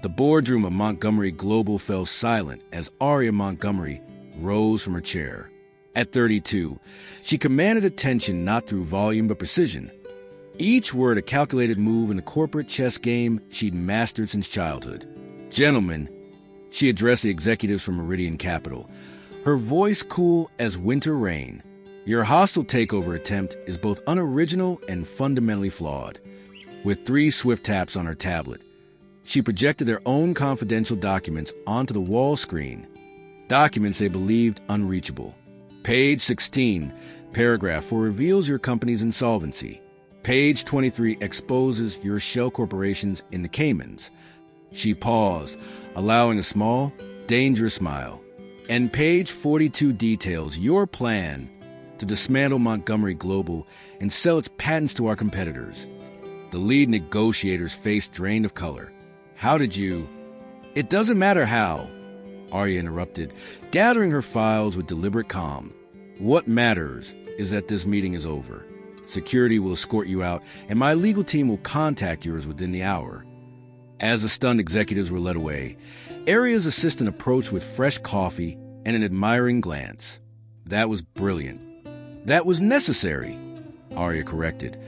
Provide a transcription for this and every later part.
The boardroom of Montgomery Global fell silent as Aria Montgomery rose from her chair. At 32, she commanded attention not through volume but precision. Each word a calculated move in the corporate chess game she'd mastered since childhood. "Gentlemen," she addressed the executives from Meridian Capital, her voice cool as winter rain. "Your hostile takeover attempt is both unoriginal and fundamentally flawed." With 3 swift taps on her tablet, she projected their own confidential documents onto the wall screen, documents they believed unreachable. Page 16, paragraph 4 reveals your company's insolvency. Page 23 exposes your shell corporations in the Caymans. She paused, allowing a small, dangerous smile. And page 42 details your plan to dismantle Montgomery Global and sell its patents to our competitors. The lead negotiator's face drained of color. "How did you—" "It doesn't matter how," Aria interrupted, gathering her files with deliberate calm. "What matters is that this meeting is over. Security will escort you out, and my legal team will contact yours within the hour." As the stunned executives were led away, Aria's assistant approached with fresh coffee and an admiring glance. "That was brilliant." "That was necessary," Aria corrected,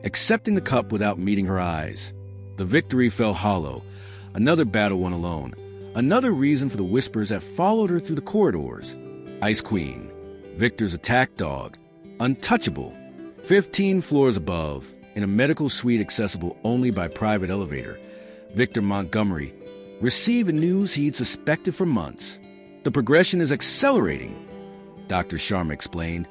accepting the cup without meeting her eyes. The victory fell hollow, another battle won alone, another reason for the whispers that followed her through the corridors. Ice Queen, Victor's attack dog, untouchable, 15 floors above, in a medical suite accessible only by private elevator. Victor Montgomery received the news he'd suspected for months. "The progression is accelerating," Dr. Sharma explained,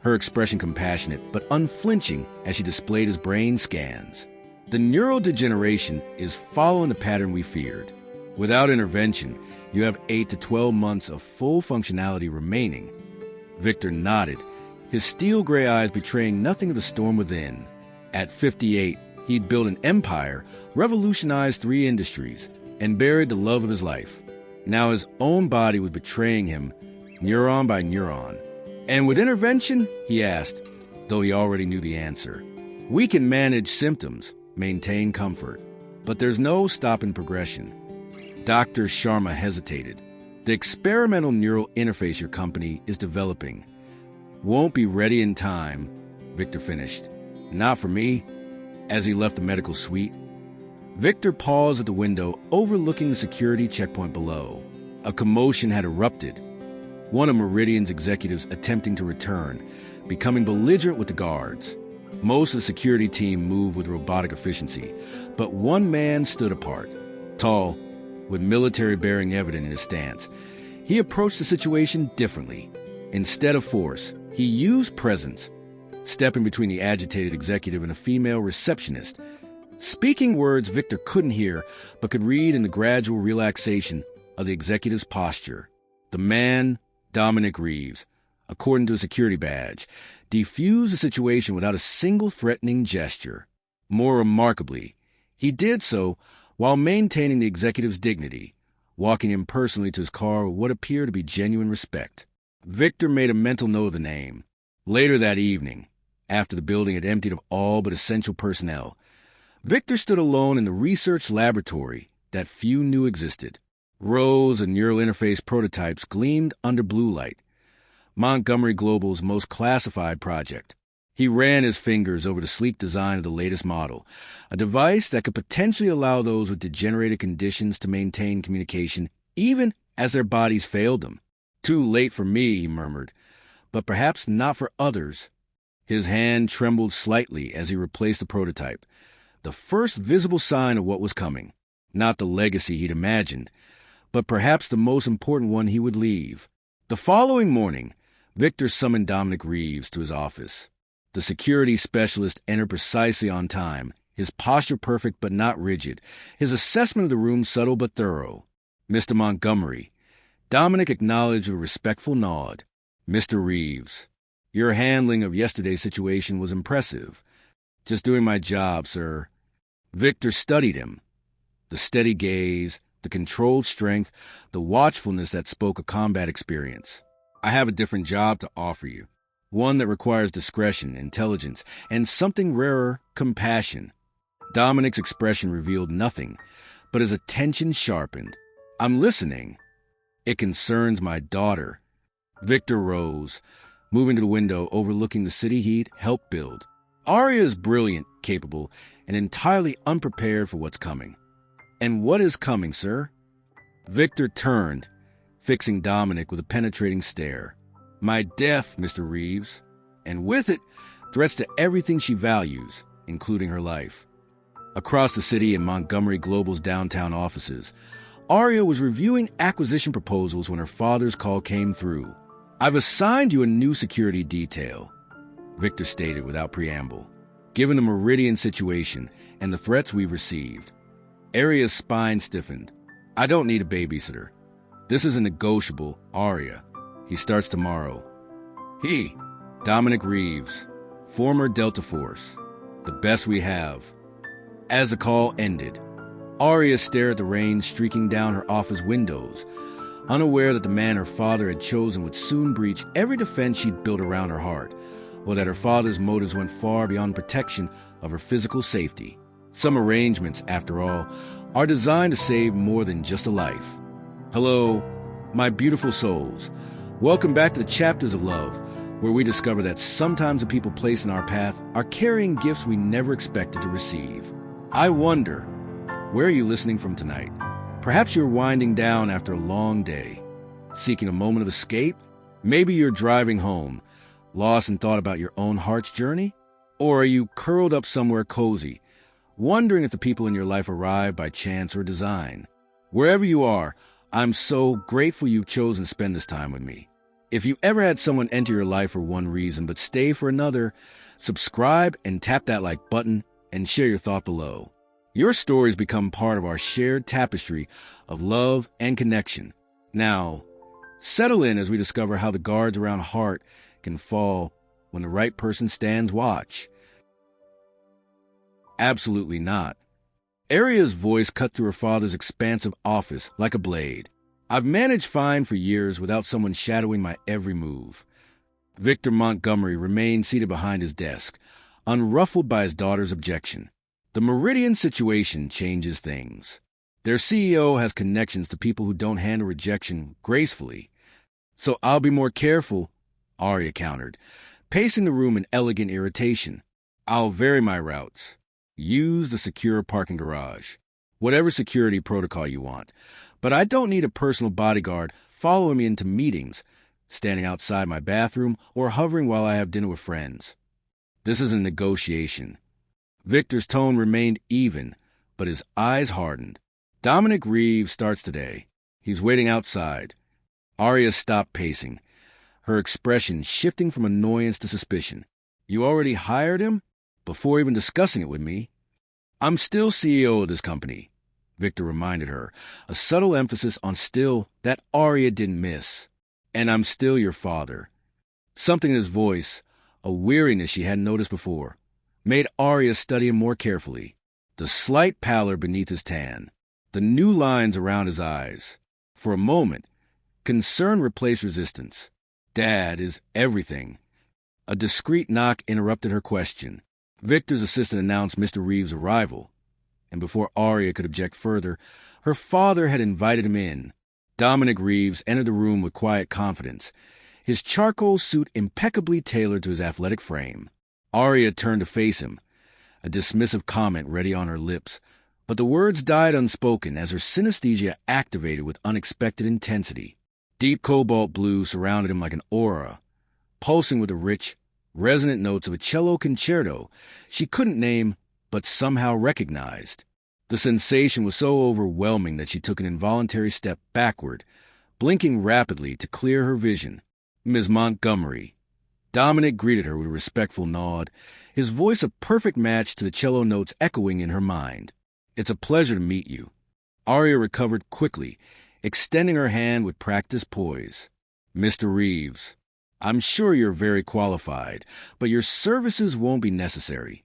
her expression compassionate but unflinching as she displayed his brain scans. "The neurodegeneration is following the pattern we feared. Without intervention, you have 8 to 12 months of full functionality remaining." Victor nodded, his steel-gray eyes betraying nothing of the storm within. At 58, he'd built an empire, revolutionized 3 industries, and buried the love of his life. Now his own body was betraying him, neuron by neuron. "And with intervention?" he asked, though he already knew the answer. "We can manage symptoms, maintain comfort, but there's no stopping progression." Dr. Sharma hesitated. "The experimental neural interface your company is developing won't be ready in time," Victor finished. "Not for me." As he left the medical suite, Victor paused at the window overlooking the security checkpoint below. A commotion had erupted. One of Meridian's executives attempting to return, becoming belligerent with the guards. Most of the security team moved with robotic efficiency, but one man stood apart, tall, with military bearing evident in his stance. He approached the situation differently. Instead of force, he used presence, stepping between the agitated executive and a female receptionist, speaking words Victor couldn't hear but could read in the gradual relaxation of the executive's posture. The man, Dominic Reeves, according to a security badge, defused the situation without a single threatening gesture. More remarkably, he did so while maintaining the executive's dignity, walking him personally to his car with what appeared to be genuine respect. Victor made a mental note of the name. Later that evening, after the building had emptied of all but essential personnel, Victor stood alone in the research laboratory that few knew existed. Rows of neural interface prototypes gleamed under blue light, Montgomery Global's most classified project. He ran his fingers over the sleek design of the latest model, a device that could potentially allow those with degenerated conditions to maintain communication even as their bodies failed them. "Too late for me," he murmured, "but perhaps not for others." His hand trembled slightly as he replaced the prototype, the first visible sign of what was coming. Not the legacy he'd imagined, but perhaps the most important one he would leave. The following morning, Victor summoned Dominic Reeves to his office. The security specialist entered precisely on time, his posture perfect but not rigid, his assessment of the room subtle but thorough. "Mr. Montgomery." Dominic acknowledged with a respectful nod. "Mr. Reeves, your handling of yesterday's situation was impressive." "Just doing my job, sir." Victor studied him. The steady gaze, the controlled strength, the watchfulness that spoke of combat experience. "I have a different job to offer you. One that requires discretion, intelligence, and something rarer, compassion." Dominic's expression revealed nothing, but his attention sharpened. "I'm listening." "It concerns my daughter." Victor rose, moving to the window overlooking the city he'd helped build. Aria is brilliant, capable, and entirely unprepared for what's coming. "And what is coming, sir?" Victor turned, fixing Dominic with a penetrating stare. "My death, Mr. Reeves, and with it, threats to everything she values, including her life." Across the city in Montgomery Global's downtown offices, Aria was reviewing acquisition proposals when her father's call came through. "I've assigned you a new security detail," Victor stated without preamble, "given the Meridian situation and the threats we've received." Aria's spine stiffened. "I don't need a babysitter. This is a negotiable, Aria. He starts tomorrow." "He, Dominic Reeves, former Delta Force, the best we have." As the call ended, Aria stared at the rain streaking down her office windows, unaware that the man her father had chosen would soon breach every defense she'd built around her heart, or that her father's motives went far beyond protection of her physical safety. Some arrangements, after all, are designed to save more than just a life. Hello, my beautiful souls. Welcome back to the Chapters of Love, where we discover that sometimes the people placed in our path are carrying gifts we never expected to receive. I wonder, where are you listening from tonight? Perhaps you're winding down after a long day, seeking a moment of escape. Maybe you're driving home, lost in thought about your own heart's journey. Or are you curled up somewhere cozy, wondering if the people in your life arrived by chance or design? Wherever you are, I'm so grateful you've chosen to spend this time with me. If you ever had someone enter your life for one reason but stay for another, subscribe and tap that like button and share your thought below. Your stories become part of our shared tapestry of love and connection. Now, settle in as we discover how the guards around a heart can fall when the right person stands watch. Absolutely not. Aria's voice cut through her father's expansive office like a blade. "I've managed fine for years without someone shadowing my every move." Victor Montgomery remained seated behind his desk, unruffled by his daughter's objection. The Meridian situation changes things. Their CEO has connections to people who don't handle rejection gracefully. "So I'll be more careful," Aria countered, pacing the room in elegant irritation. "I'll vary my routes. Use the secure parking garage. Whatever security protocol you want. But I don't need a personal bodyguard following me into meetings, standing outside my bathroom, or hovering while I have dinner with friends. This is a negotiation." Victor's tone remained even, but his eyes hardened. "Dominic Reeves starts today. He's waiting outside." Aria stopped pacing, her expression shifting from annoyance to suspicion. "You already hired him? Before even discussing it with me?" "I'm still CEO of this company," Victor reminded her, a subtle emphasis on still that Aria didn't miss. "And I'm still your father." Something in his voice, a weariness she hadn't noticed before, made Aria study him more carefully. The slight pallor beneath his tan, the new lines around his eyes. For a moment, concern replaced resistance. "Dad is everything." A discreet knock interrupted her question. Victor's assistant announced Mr. Reeves' arrival, and before Aria could object further, her father had invited him in. Dominic Reeves entered the room with quiet confidence, his charcoal suit impeccably tailored to his athletic frame. Aria turned to face him, a dismissive comment ready on her lips, but the words died unspoken as her synesthesia activated with unexpected intensity. Deep cobalt blue surrounded him like an aura, pulsing with the rich, resonant notes of a cello concerto she couldn't name but somehow recognized. The sensation was so overwhelming that she took an involuntary step backward, blinking rapidly to clear her vision. "Ms. Montgomery." Dominic greeted her with a respectful nod, his voice a perfect match to the cello notes echoing in her mind. "It's a pleasure to meet you." Aria recovered quickly, extending her hand with practiced poise. "Mr. Reeves, I'm sure you're very qualified, but your services won't be necessary."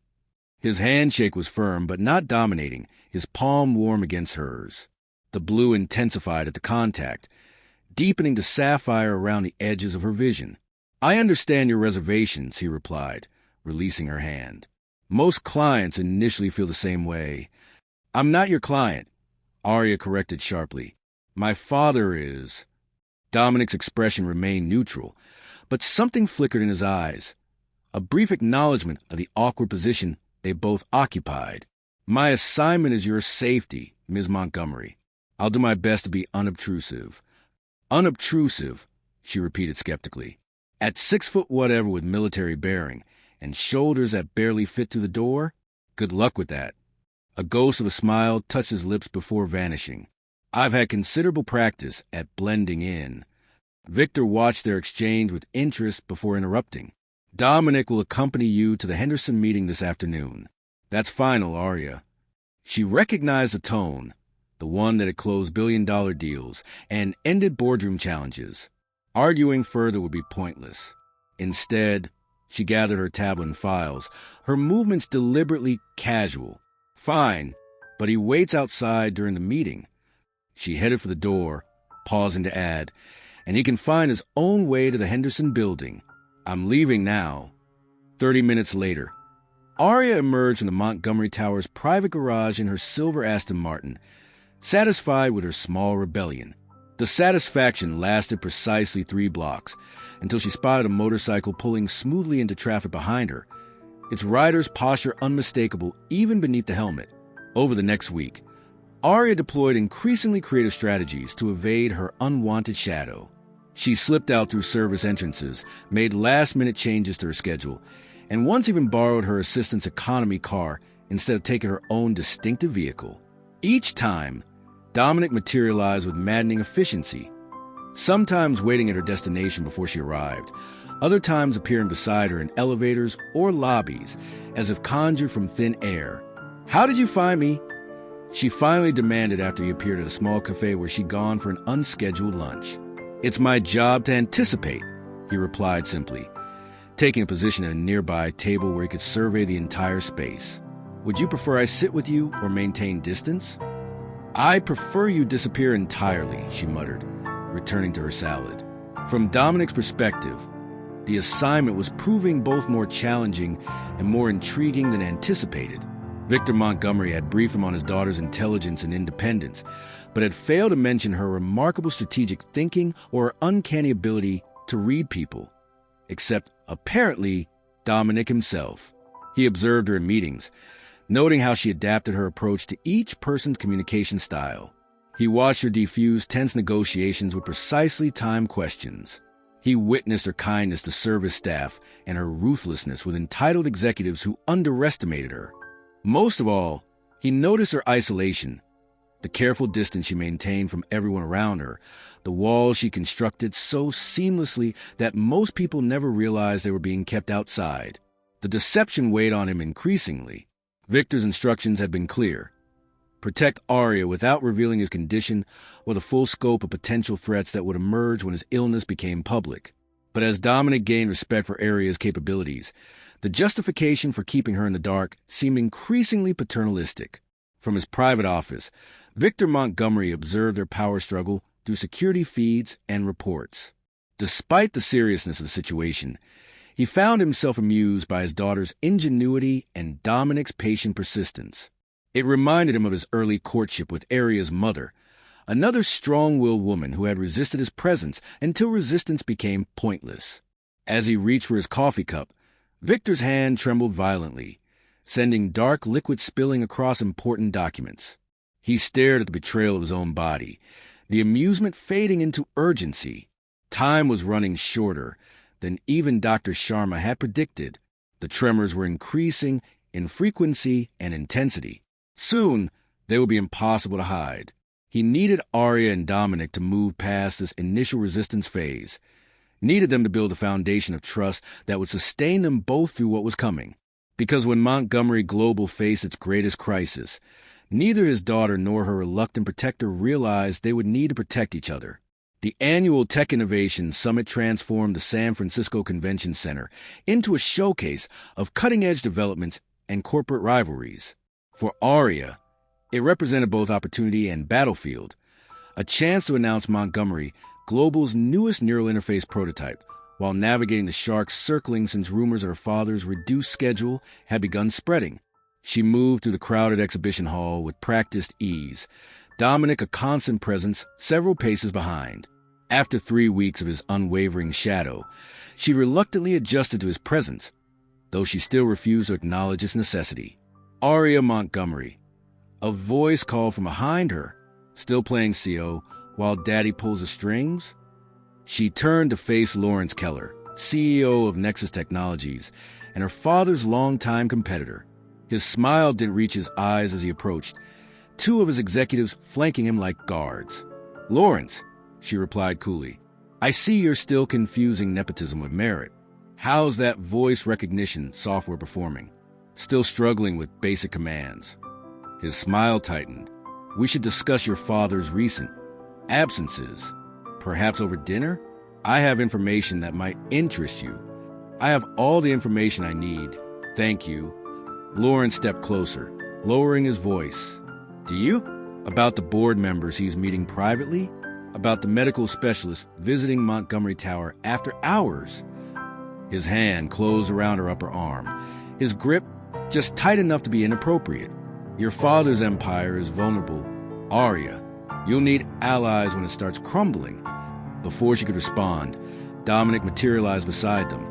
His handshake was firm but not dominating, his palm warm against hers. The blue intensified at the contact, deepening to sapphire around the edges of her vision. "I understand your reservations," he replied, releasing her hand. "Most clients initially feel the same way." "I'm not your client," Aria corrected sharply. My father is... Dominic's expression remained neutral, but something flickered in his eyes. A brief acknowledgement of the awkward position they both occupied. My assignment is your safety, Ms. Montgomery. I'll do my best to be unobtrusive. Unobtrusive, she repeated skeptically. At 6 foot whatever with military bearing and shoulders that barely fit through the door? Good luck with that. A ghost of a smile touched his lips before vanishing. I've had considerable practice at blending in. Victor watched their exchange with interest before interrupting. Dominic will accompany you to the Henderson meeting this afternoon. That's final, Aria. She recognized the tone, the one that had closed billion-dollar deals and ended boardroom challenges. Arguing further would be pointless. Instead, she gathered her tablet and files, her movements deliberately casual. Fine, but he waits outside during the meeting. She headed for the door, pausing to add, and he can find his own way to the Henderson building. I'm leaving now. 30 minutes later, Aria emerged from the Montgomery Tower's private garage in her silver Aston Martin, satisfied with her small rebellion. The satisfaction lasted precisely 3 blocks, until she spotted a motorcycle pulling smoothly into traffic behind her, its rider's posture unmistakable even beneath the helmet. Over the next week, Aria deployed increasingly creative strategies to evade her unwanted shadow. She slipped out through service entrances, made last-minute changes to her schedule, and once even borrowed her assistant's economy car instead of taking her own distinctive vehicle. Each time, Dominic materialized with maddening efficiency, sometimes waiting at her destination before she arrived, other times appearing beside her in elevators or lobbies, as if conjured from thin air. How did you find me? She finally demanded after he appeared at a small cafe where she'd gone for an unscheduled lunch. It's my job to anticipate, he replied simply, taking a position at a nearby table where he could survey the entire space. Would you prefer I sit with you or maintain distance? I prefer you disappear entirely, she muttered, returning to her salad. From Dominic's perspective, the assignment was proving both more challenging and more intriguing than anticipated. Victor Montgomery had briefed him on his daughter's intelligence and independence, but had failed to mention her remarkable strategic thinking or her uncanny ability to read people. Except, apparently, Dominic himself. He observed her in meetings, noting how she adapted her approach to each person's communication style. He watched her defuse tense negotiations with precisely timed questions. He witnessed her kindness to service staff and her ruthlessness with entitled executives who underestimated her. Most of all, he noticed her isolation, the careful distance she maintained from everyone around her, the walls she constructed so seamlessly that most people never realized they were being kept outside. The deception weighed on him increasingly. Victor's instructions had been clear. Protect Aria without revealing his condition or the full scope of potential threats that would emerge when his illness became public. But as Dominic gained respect for Aria's capabilities, the justification for keeping her in the dark seemed increasingly paternalistic. From his private office, Victor Montgomery observed their power struggle through security feeds and reports. Despite the seriousness of the situation, he found himself amused by his daughter's ingenuity and Dominic's patient persistence. It reminded him of his early courtship with Aria's mother, another strong-willed woman who had resisted his presence until resistance became pointless. As he reached for his coffee cup, Victor's hand trembled violently, sending dark liquid spilling across important documents. He stared at the betrayal of his own body, the amusement fading into urgency. Time was running shorter than even Dr. Sharma had predicted. The tremors were increasing in frequency and intensity. Soon, they would be impossible to hide. He needed Aria and Dominic to move past this initial resistance phase, needed them to build a foundation of trust that would sustain them both through what was coming. Because when Montgomery Global faced its greatest crisis, neither his daughter nor her reluctant protector realized they would need to protect each other. The annual Tech Innovation Summit transformed the San Francisco Convention Center into a showcase of cutting-edge developments and corporate rivalries. For Aria, it represented both opportunity and battlefield, a chance to announce Montgomery Global's newest neural interface prototype, while navigating the sharks circling since rumors of her father's reduced schedule had begun spreading. She moved through the crowded exhibition hall with practiced ease, Dominic a constant presence several paces behind. After 3 weeks of his unwavering shadow, she reluctantly adjusted to his presence, though she still refused to acknowledge its necessity. Aria Montgomery. A voice called from behind her, still playing CO while Daddy pulls the strings? She turned to face Lawrence Keller, CEO of Nexus Technologies, and her father's longtime competitor. His smile didn't reach his eyes as he approached, 2 of his executives flanking him like guards. "Lawrence," she replied coolly, "I see you're still confusing nepotism with merit. How's that voice recognition software performing? Still struggling with basic commands?" His smile tightened. "We should discuss your father's recent absences. Perhaps over dinner? I have information that might interest you." "I have all the information I need. Thank you." Lawrence stepped closer, lowering his voice. "Do you? About the board members he's meeting privately? About the medical specialist visiting Montgomery Tower after hours?" His hand closed around her upper arm, his grip just tight enough to be inappropriate. "Your father's empire is vulnerable, Aria. You'll need allies when it starts crumbling." Before she could respond, Dominic materialized beside them,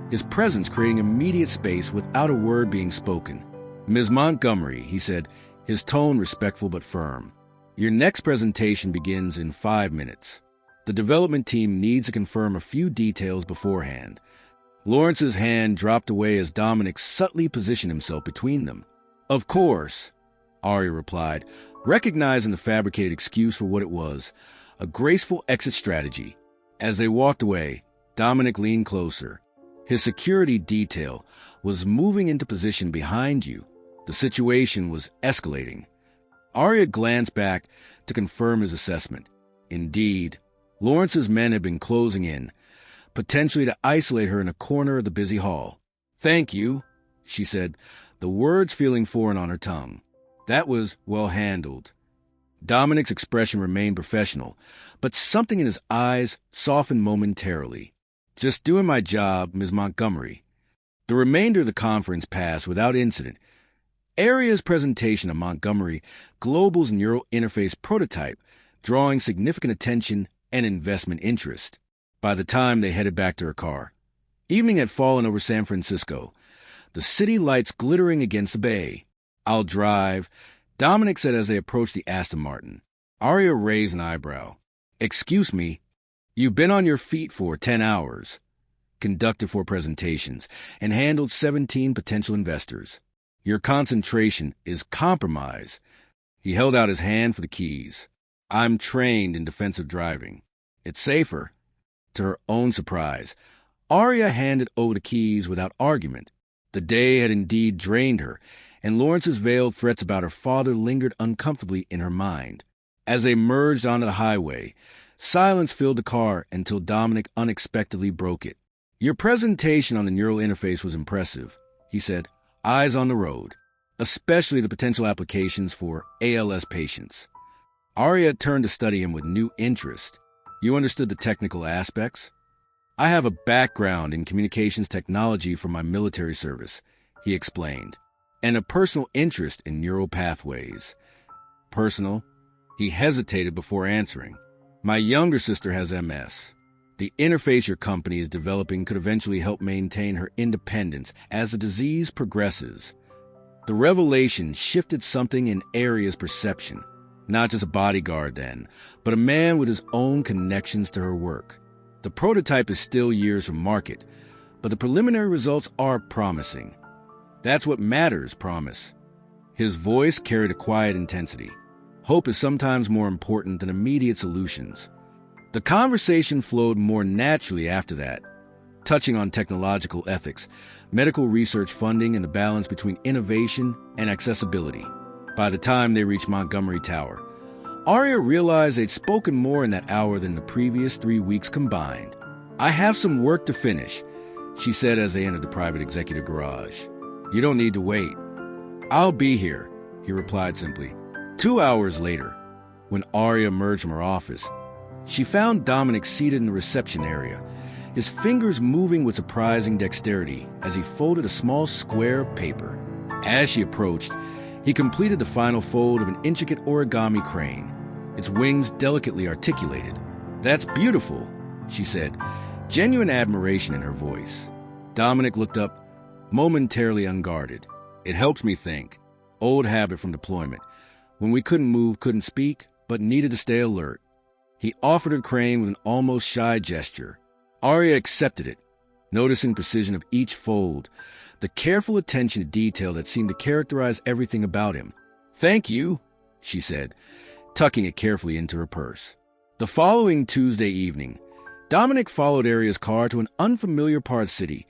his presence creating immediate space without a word being spoken. "Ms. Montgomery," he said, his tone respectful but firm, "your next presentation begins in 5 minutes. The development team needs to confirm a few details beforehand." Lawrence's hand dropped away as Dominic subtly positioned himself between them. "Of course," Aria replied, recognizing the fabricated excuse for what it was, a graceful exit strategy. As they walked away, Dominic leaned closer. His security detail was moving into position behind you. The situation was escalating. Aria glanced back to confirm his assessment. Indeed, Lawrence's men had been closing in, potentially to isolate her in a corner of the busy hall. "Thank you," she said, the words feeling foreign on her tongue. "That was well handled." Dominic's expression remained professional, but something in his eyes softened momentarily. "Just doing my job, Ms. Montgomery." The remainder of the conference passed without incident. Aria's presentation of Montgomery Global's neural interface prototype drawing significant attention and investment interest. By the time they headed back to her car, evening had fallen over San Francisco, the city lights glittering against the bay. "I'll drive," Dominic said as they approached the Aston Martin. Aria raised an eyebrow. "Excuse me, you've been on your feet for 10 hours, conducted 4 presentations, and handled 17 potential investors. Your concentration is compromised." He held out his hand for the keys. "I'm trained in defensive driving. It's safer." To her own surprise, Aria handed over the keys without argument. The day had indeed drained her, and Lawrence's veiled threats about her father lingered uncomfortably in her mind. As they merged onto the highway, silence filled the car until Dominic unexpectedly broke it. "Your presentation on the neural interface was impressive," he said, eyes on the road, "especially the potential applications for ALS patients." Aria turned to study him with new interest. "You understood the technical aspects?" "I have a background in communications technology from my military service," he explained, "and a personal interest in neural pathways." "Personal?" He hesitated before answering. "My younger sister has MS. The interface your company is developing could eventually help maintain her independence as the disease progresses." The revelation shifted something in Aria's perception. Not just a bodyguard then, but a man with his own connections to her work. The prototype is still years from market, but the preliminary results are promising. That's what matters, promise. His voice carried a quiet intensity. Hope is sometimes more important than immediate solutions. The conversation flowed more naturally after that, touching on technological ethics, medical research funding, and the balance between innovation and accessibility. By the time they reached Montgomery Tower, Aria realized they'd spoken more in that hour than the previous 3 weeks combined. "I have some work to finish," she said as they entered the private executive garage. "You don't need to wait." "I'll be here," he replied simply. 2 hours later, when Aria emerged from her office, she found Dominic seated in the reception area, his fingers moving with surprising dexterity as he folded a small square of paper. As she approached, He completed the final fold of an intricate origami crane, its wings delicately articulated. "That's beautiful," she said, genuine admiration in her voice. Dominic looked up, momentarily unguarded. "It helps me think. Old habit from deployment. When we couldn't move, couldn't speak, but needed to stay alert." He offered her crane with an almost shy gesture. Aria accepted it, noticing precision of each fold, the careful attention to detail that seemed to characterize everything about him. "Thank you," she said, tucking it carefully into her purse. The following Tuesday evening, Dominic followed Aria's car to an unfamiliar part of the city,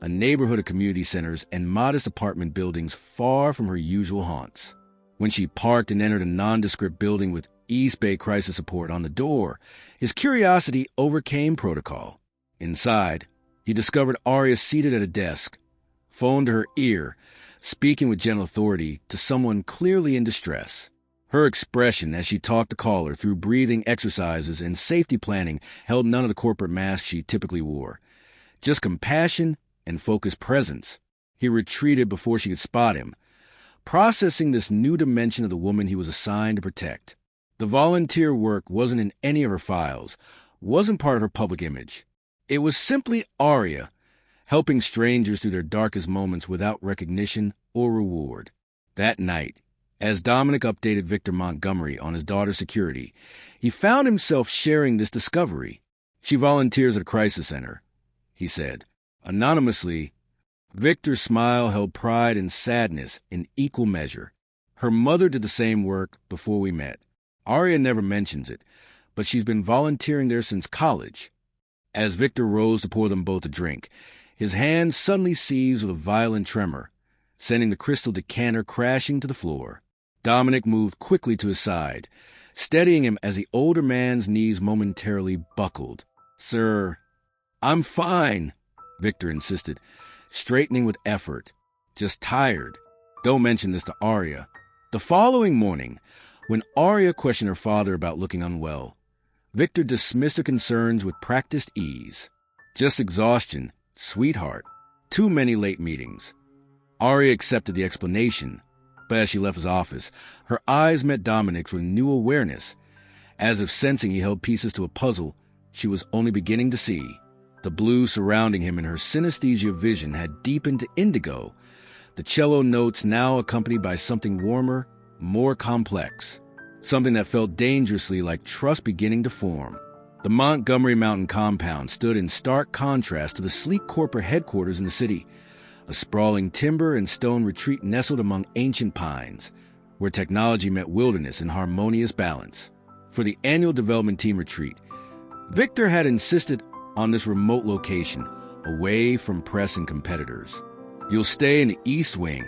a neighborhood of community centers and modest apartment buildings far from her usual haunts. When she parked and entered a nondescript building with East Bay Crisis Support on the door, his curiosity overcame protocol. Inside, he discovered Aria seated at a desk, phone to her ear, speaking with gentle authority to someone clearly in distress. Her expression as she talked the caller through breathing exercises and safety planning held none of the corporate masks she typically wore. Just compassion and focused presence. He retreated before she could spot him, processing this new dimension of the woman he was assigned to protect. The volunteer work wasn't in any of her files, wasn't part of her public image. It was simply Aria, helping strangers through their darkest moments without recognition or reward. That night, as Dominic updated Victor Montgomery on his daughter's security, he found himself sharing this discovery. "She volunteers at a crisis center," he said. Anonymously, Victor's smile held pride and sadness in equal measure. "Her mother did the same work before we met. Aria never mentions it, but she's been volunteering there since college." As Victor rose to pour them both a drink, his hand suddenly seized with a violent tremor, sending the crystal decanter crashing to the floor. Dominic moved quickly to his side, steadying him as the older man's knees momentarily buckled. "Sir, I'm fine," Victor insisted, straightening with effort. "Just tired. Don't mention this to Aria." The following morning, when Aria questioned her father about looking unwell, Victor dismissed her concerns with practiced ease. "Just exhaustion, sweetheart. Too many late meetings." Aria accepted the explanation, but as she left his office, her eyes met Dominic's with new awareness, as if sensing he held pieces to a puzzle she was only beginning to see. The blue surrounding him in her synesthesia vision had deepened to indigo, the cello notes now accompanied by something warmer, more complex, something that felt dangerously like trust beginning to form. The Montgomery Mountain compound stood in stark contrast to the sleek corporate headquarters in the city, a sprawling timber and stone retreat nestled among ancient pines, where technology met wilderness in harmonious balance. For the annual development team retreat, Victor had insisted on this remote location, away from press and competitors. "You'll stay in the East Wing,"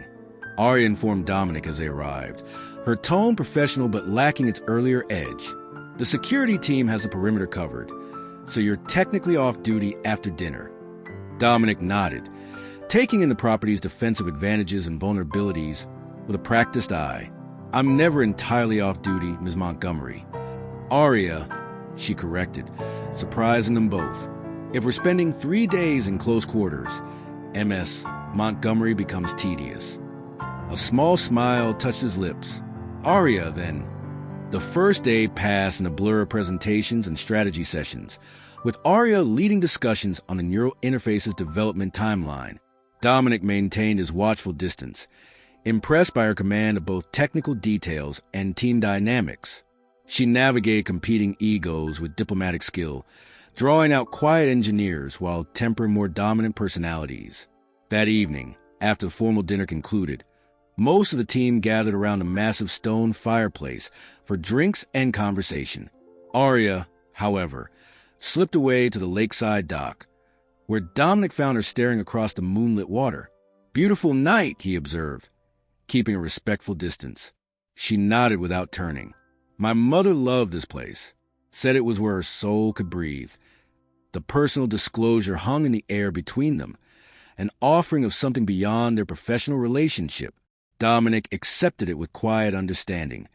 Aria informed Dominic as they arrived, her tone professional but lacking its earlier edge. "The security team has the perimeter covered, so you're technically off duty after dinner." Dominic nodded, taking in the property's defensive advantages and vulnerabilities with a practiced eye. "I'm never entirely off duty, Ms. Montgomery." "Aria," she corrected, surprising them both. "If we're spending 3 days in close quarters, MS Montgomery becomes tedious." A small smile touched his lips. "Aria, then." The first day passed in a blur of presentations and strategy sessions, with Aria leading discussions on the neural interface's development timeline. Dominic maintained his watchful distance, impressed by her command of both technical details and team dynamics. She navigated competing egos with diplomatic skill, drawing out quiet engineers while tempering more dominant personalities. That evening, after the formal dinner concluded, most of the team gathered around a massive stone fireplace for drinks and conversation. Aria, however, slipped away to the lakeside dock, where Dominic found her staring across the moonlit water. "Beautiful night," he observed, keeping a respectful distance. She nodded without turning. "My mother loved this place, said it was where her soul could breathe." The personal disclosure hung in the air between them, an offering of something beyond their professional relationship. Dominic accepted it with quiet understanding,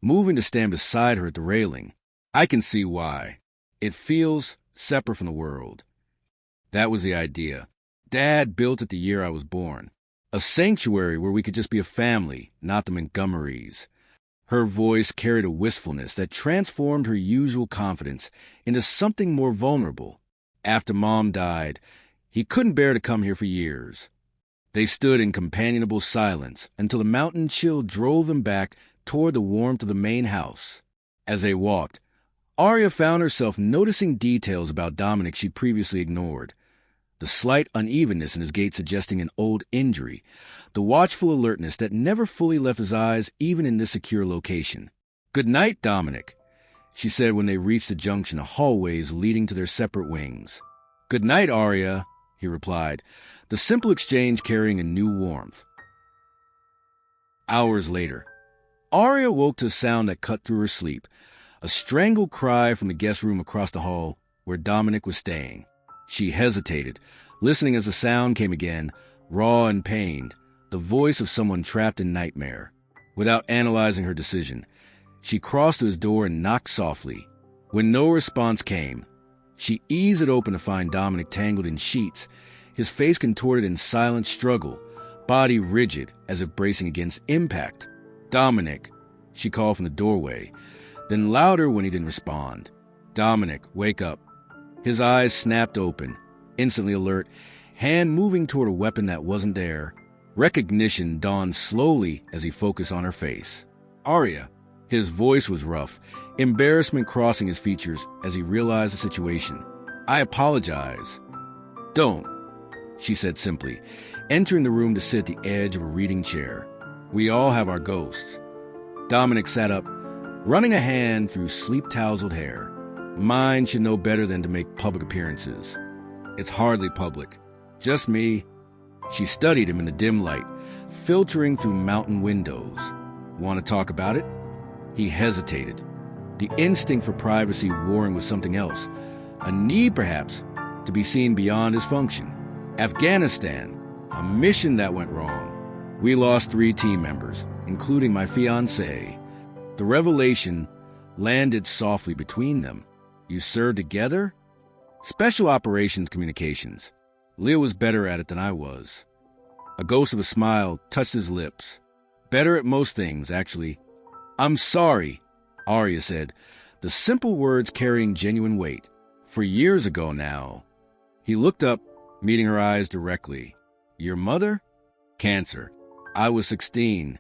moving to stand beside her at the railing. "I can see why. It feels separate from the world. That was the idea. Dad built it the year I was born. A sanctuary where we could just be a family, not the Montgomerys. Her voice carried a wistfulness that transformed her usual confidence into something more vulnerable. After Mom died, he couldn't bear to come here for years. They stood in companionable silence until the mountain chill drove them back toward the warmth of the main house. As they walked, Aria found herself noticing details about Dominic she'd previously ignored. The slight unevenness in his gait suggesting an old injury, the watchful alertness that never fully left his eyes even in this secure location. "Good night, Dominic," she said when they reached the junction of hallways leading to their separate wings. "Good night, Aria," he replied, the simple exchange carrying a new warmth. Hours later, Aria woke to a sound that cut through her sleep, a strangled cry from the guest room across the hall where Dominic was staying. She hesitated, listening as the sound came again, raw and pained, the voice of someone trapped in nightmare. Without analyzing her decision, she crossed to his door and knocked softly. When no response came, she eased it open to find Dominic tangled in sheets, his face contorted in silent struggle, body rigid as if bracing against impact. "Dominic," she called from the doorway, then louder when he didn't respond. "Dominic, wake up." His eyes snapped open, instantly alert, hand moving toward a weapon that wasn't there. Recognition dawned slowly as he focused on her face. "Aria." His voice was rough, embarrassment crossing his features as he realized the situation. "I apologize." "Don't," she said simply, entering the room to sit at the edge of a reading chair. "We all have our ghosts." Dominic sat up, running a hand through sleep-tousled hair. "Mine should know better than to make public appearances." "It's hardly public. Just me." She studied him in the dim light, filtering through mountain windows. "Want to talk about it?" He hesitated, the instinct for privacy warring with something else, a need, perhaps, to be seen beyond his function. "Afghanistan, a mission that went wrong. We lost 3 team members, including my fiancée. The revelation landed softly between them. You served together?" "Special Operations Communications. Leah was better at it than I was." A ghost of a smile touched his lips. "Better at most things, actually." "I'm sorry," Aria said, the simple words carrying genuine weight. "For years ago now." He looked up, meeting her eyes directly. "Your mother?" "Cancer. I was 16.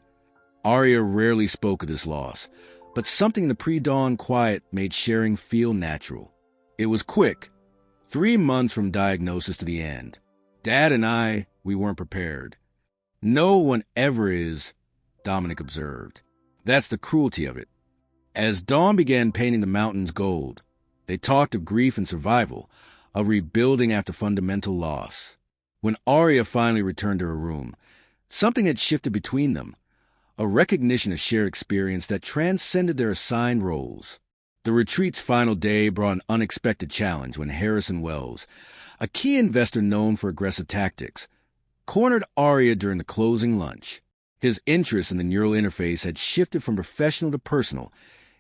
Aria rarely spoke of this loss, but something in the pre-dawn quiet made sharing feel natural. It was quick, 3 months from diagnosis to the end. Dad and we weren't prepared. "No one ever is," Dominic observed. "That's the cruelty of it." As dawn began painting the mountains gold, they talked of grief and survival, of rebuilding after fundamental loss. When Aria finally returned to her room, something had shifted between them, a recognition of shared experience that transcended their assigned roles. The retreat's final day brought an unexpected challenge when Harrison Wells, a key investor known for aggressive tactics, cornered Aria during the closing lunch. His interest in the neural interface had shifted from professional to personal,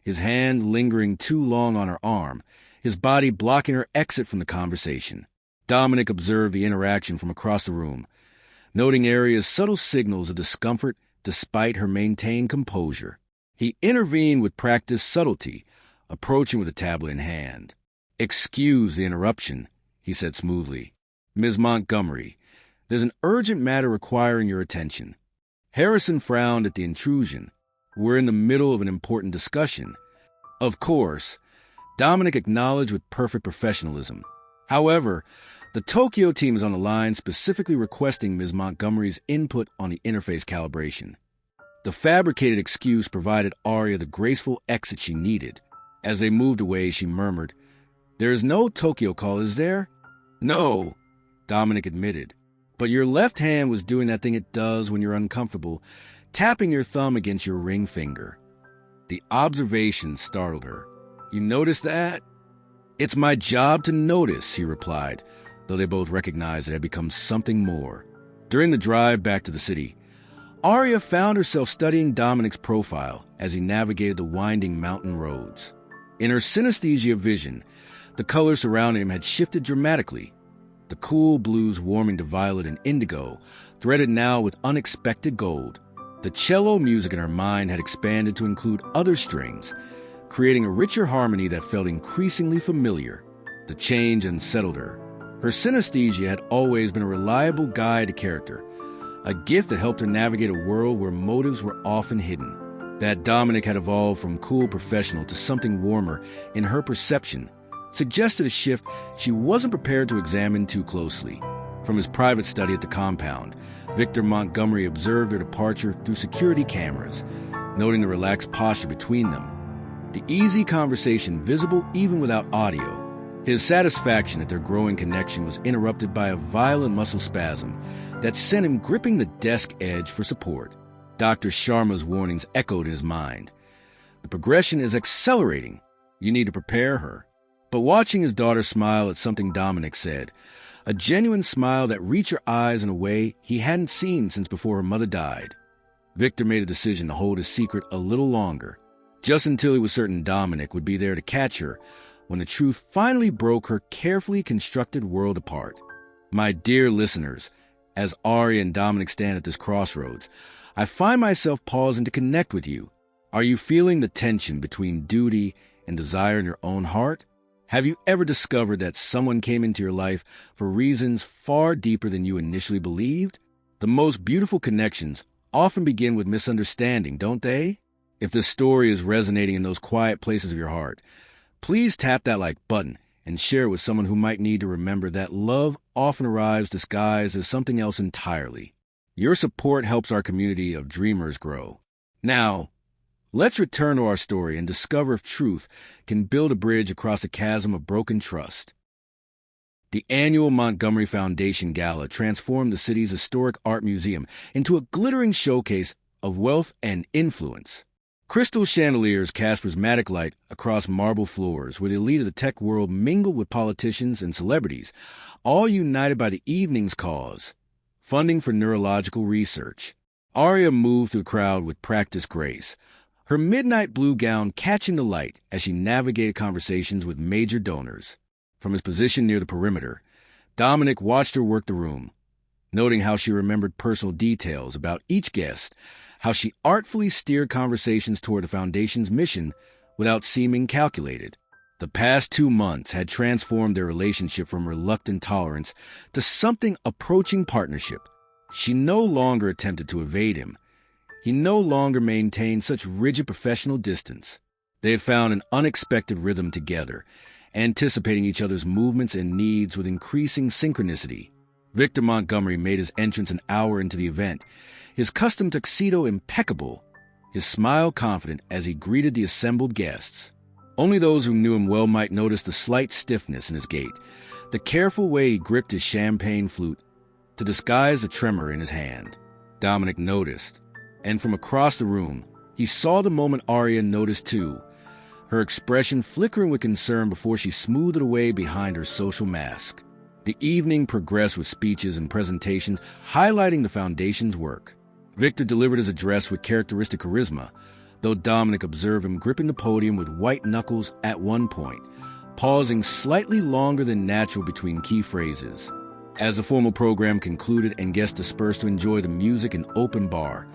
his hand lingering too long on her arm, his body blocking her exit from the conversation. Dominic observed the interaction from across the room, noting Aria's subtle signals of discomfort despite her maintained composure. He intervened with practiced subtlety, approaching with a tablet in hand. "Excuse the interruption," he said smoothly. "Ms. Montgomery, there's an urgent matter requiring your attention." Harrison frowned at the intrusion. "We're in the middle of an important discussion." "Of course," Dominic acknowledged with perfect professionalism. "However, the Tokyo team is on the line specifically requesting Ms. Montgomery's input on the interface calibration." The fabricated excuse provided Aria the graceful exit she needed. As they moved away, she murmured, "There is no Tokyo call, is there?" "No," Dominic admitted. "But your left hand was doing that thing it does when you're uncomfortable, tapping your thumb against your ring finger." The observation startled her. "You noticed that?" "It's my job to notice," he replied, though they both recognized it had become something more. During the drive back to the city, Aria found herself studying Dominic's profile as he navigated the winding mountain roads. In her synesthesia vision, the colors surrounding him had shifted dramatically. The cool blues warming to violet and indigo, threaded now with unexpected gold. The cello music in her mind had expanded to include other strings, creating a richer harmony that felt increasingly familiar. The change unsettled her. Her synesthesia had always been a reliable guide to character, a gift that helped her navigate a world where motives were often hidden. That Dominic had evolved from cool professional to something warmer in her perception suggested a shift she wasn't prepared to examine too closely. From his private study at the compound, Victor Montgomery observed their departure through security cameras, noting the relaxed posture between them, the easy conversation visible even without audio. His satisfaction at their growing connection was interrupted by a violent muscle spasm that sent him gripping the desk edge for support. Dr. Sharma's warnings echoed in his mind. The progression is accelerating. You need to prepare her. But watching his daughter smile at something Dominic said, a genuine smile that reached her eyes in a way he hadn't seen since before her mother died, Victor made a decision to hold his secret a little longer, just until he was certain Dominic would be there to catch her when the truth finally broke her carefully constructed world apart. My dear listeners, as Aria and Dominic stand at this crossroads, I find myself pausing to connect with you. Are you feeling the tension between duty and desire in your own heart? Have you ever discovered that someone came into your life for reasons far deeper than you initially believed? The most beautiful connections often begin with misunderstanding, don't they? If this story is resonating in those quiet places of your heart, please tap that like button and share it with someone who might need to remember that love often arrives disguised as something else entirely. Your support helps our community of dreamers grow. Now, let's return to our story and discover if truth can build a bridge across a chasm of broken trust. The annual Montgomery Foundation Gala transformed the city's historic art museum into a glittering showcase of wealth and influence. Crystal chandeliers cast prismatic light across marble floors where the elite of the tech world mingled with politicians and celebrities, all united by the evening's cause, funding for neurological research. Aria moved through the crowd with practiced grace, her midnight blue gown catching the light as she navigated conversations with major donors. From his position near the perimeter, Dominic watched her work the room, noting how she remembered personal details about each guest, how she artfully steered conversations toward the Foundation's mission without seeming calculated. The past 2 months had transformed their relationship from reluctant tolerance to something approaching partnership. She no longer attempted to evade him. He no longer maintained such rigid professional distance. They had found an unexpected rhythm together, anticipating each other's movements and needs with increasing synchronicity. Victor Montgomery made his entrance an hour into the event, his custom tuxedo impeccable, his smile confident as he greeted the assembled guests. Only those who knew him well might notice the slight stiffness in his gait, the careful way he gripped his champagne flute to disguise the tremor in his hand. Dominic noticed, and from across the room, he saw the moment Aria noticed too, her expression flickering with concern before she smoothed it away behind her social mask. The evening progressed with speeches and presentations highlighting the Foundation's work. Victor delivered his address with characteristic charisma, though Dominic observed him gripping the podium with white knuckles at one point, pausing slightly longer than natural between key phrases. As the formal program concluded and guests dispersed to enjoy the music and open bar,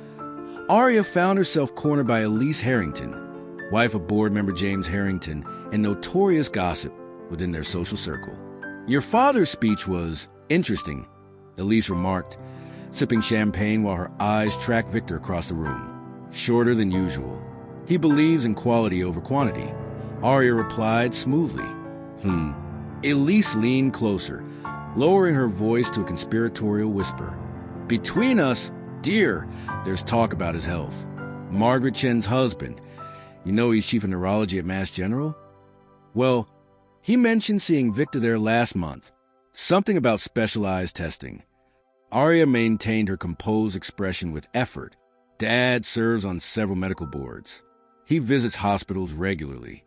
Aria found herself cornered by Elise Harrington, wife of board member James Harrington and notorious gossip within their social circle. "Your father's speech was interesting," Elise remarked, sipping champagne while her eyes tracked Victor across the room. "Shorter than usual. He believes in quality over quantity," Aria replied smoothly. Elise leaned closer, lowering her voice to a conspiratorial whisper. "Between us, dear, there's talk about his health. Margaret Chen's husband. You know he's chief of neurology at Mass General? Well, he mentioned seeing Victor there last month. Something about specialized testing." Aria maintained her composed expression with effort. "Dad serves on several medical boards. He visits hospitals regularly."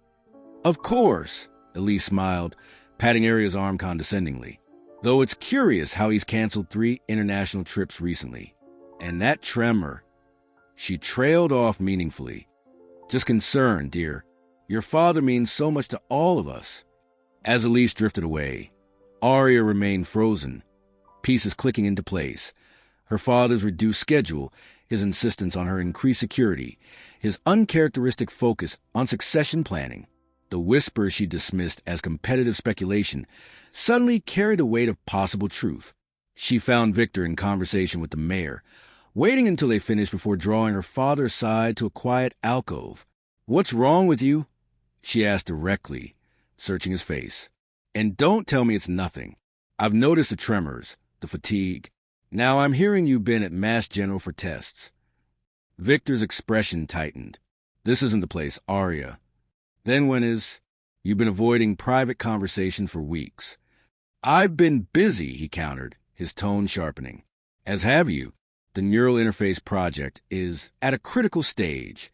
"Of course," Elise smiled, patting Aria's arm condescendingly. "Though it's curious how he's canceled 3 international trips recently. And that tremor." She trailed off meaningfully. "Just concerned, dear. Your father means so much to all of us." As Elise drifted away, Aria remained frozen, pieces clicking into place, Her father's reduced schedule, his insistence on her increased security, his uncharacteristic focus on succession planning. The whispers she dismissed as competitive speculation suddenly carried a weight of possible truth. She found Victor in conversation with the mayor, waiting until they finished before drawing her father aside to a quiet alcove. "What's wrong with you?" she asked directly, searching his face. "And don't tell me it's nothing. I've noticed the tremors, the fatigue. Now I'm hearing you've been at Mass General for tests." Victor's expression tightened. "This isn't the place, Aria." "Then when is—" "You've been avoiding private conversation for weeks." "I've been busy," he countered, his tone sharpening. "As have you. The neural interface project is at a critical stage."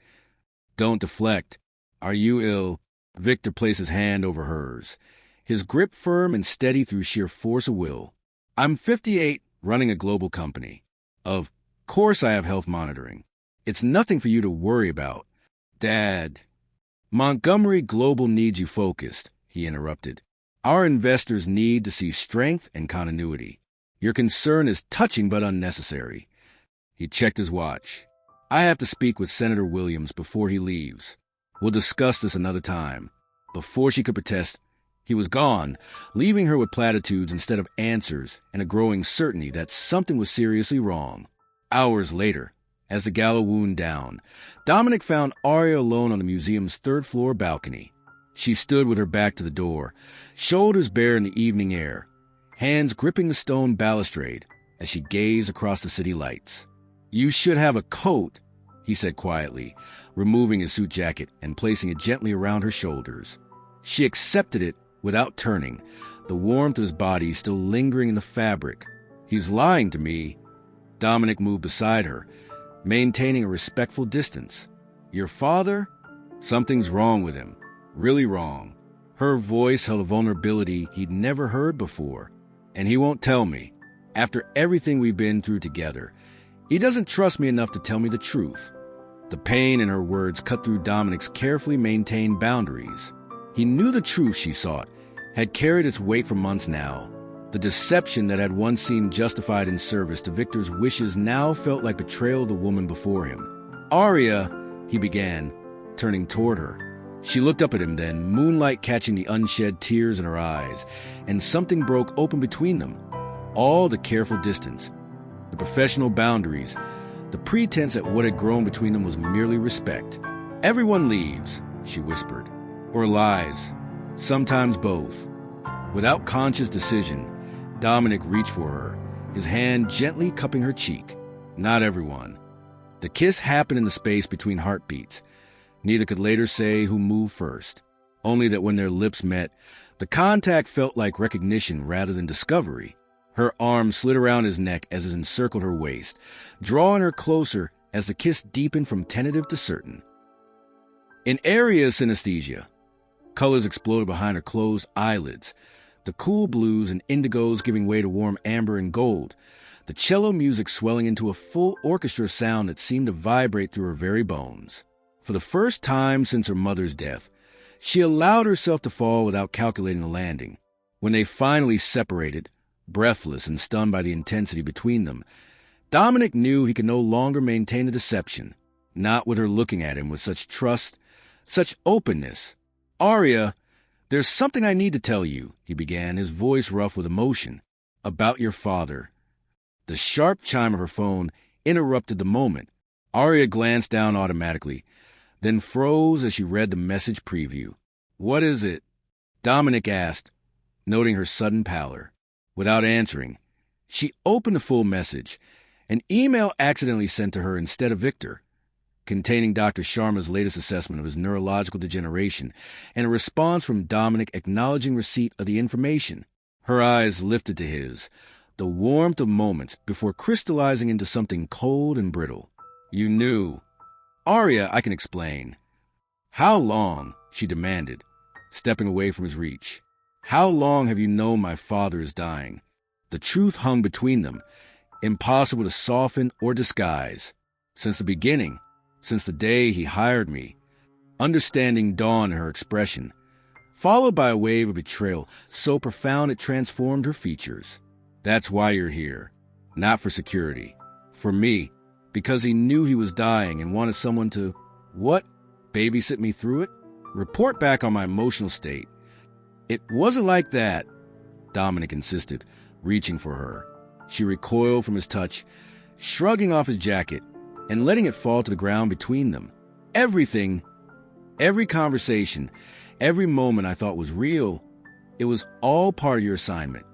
"Don't deflect. Are you ill?" Victor placed his hand over hers, his grip firm and steady through sheer force of will. "I'm 58, running a global company. Of course I have health monitoring. It's nothing for you to worry about." "Dad." "Montgomery Global needs you focused," he interrupted. "Our investors need to see strength and continuity. Your concern is touching but unnecessary." He checked his watch. "I have to speak with Senator Williams before he leaves. We'll discuss this another time." Before she could protest, he was gone, leaving her with platitudes instead of answers and a growing certainty that something was seriously wrong. Hours later, as the gala wound down, Dominic found Aria alone on the museum's third-floor balcony. She stood with her back to the door, shoulders bare in the evening air, hands gripping the stone balustrade as she gazed across the city lights. "You should have a coat," he said quietly, removing his suit jacket and placing it gently around her shoulders. She accepted it without turning, the warmth of his body still lingering in the fabric. "He's lying to me." Dominic moved beside her, maintaining a respectful distance. "Your father? Something's wrong with him. Really wrong." Her voice held a vulnerability he'd never heard before. "And he won't tell me. After everything we've been through together, he doesn't trust me enough to tell me the truth." The pain in her words cut through Dominic's carefully maintained boundaries. He knew the truth she sought had carried its weight for months now. The deception that had once seemed justified in service to Victor's wishes now felt like betrayal of the woman before him. "Aria," he began, turning toward her. She looked up at him then, moonlight catching the unshed tears in her eyes, and something broke open between them. All the careful distance, the professional boundaries, the pretense that what had grown between them was merely respect. "Everyone leaves," she whispered. "Or lies. Sometimes both." Without conscious decision, Dominic reached for her, his hand gently cupping her cheek. "Not everyone." The kiss happened in the space between heartbeats. Neither could later say who moved first, only that when their lips met, the contact felt like recognition rather than discovery. Her arm slid around his neck as it encircled her waist, drawing her closer as the kiss deepened from tentative to certain. In Aria's synesthesia, colors exploded behind her closed eyelids, the cool blues and indigos giving way to warm amber and gold, the cello music swelling into a full orchestra sound that seemed to vibrate through her very bones. For the first time since her mother's death, she allowed herself to fall without calculating the landing. When they finally separated, breathless and stunned by the intensity between them, Dominic knew he could no longer maintain the deception, not with her looking at him with such trust, such openness. "Aria, there's something I need to tell you," he began, his voice rough with emotion. "About your father." The sharp chime of her phone interrupted the moment. Aria glanced down automatically, then froze as she read the message preview. "What is it?" Dominic asked, noting her sudden pallor. Without answering, she opened the full message, an email accidentally sent to her instead of Victor, containing Dr. Sharma's latest assessment of his neurological degeneration and a response from Dominic acknowledging receipt of the information. Her eyes lifted to his, the warmth of moments before crystallizing into something cold and brittle. "You knew." "Aria, I can explain." "How long?" she demanded, stepping away from his reach. "How long have you known my father is dying?" The truth hung between them, impossible to soften or disguise. "Since the beginning, since the day he hired me." Understanding dawned in her expression, followed by a wave of betrayal so profound it transformed her features. "That's why you're here. Not for security. For me, because he knew he was dying and wanted someone to, what? Babysit me through it? Report back on my emotional state. It wasn't like that, Dominic insisted, reaching for her. She recoiled from his touch, shrugging off his jacket and letting it fall to the ground between them. Everything, every conversation, every moment I thought was real, it was all part of your assignment.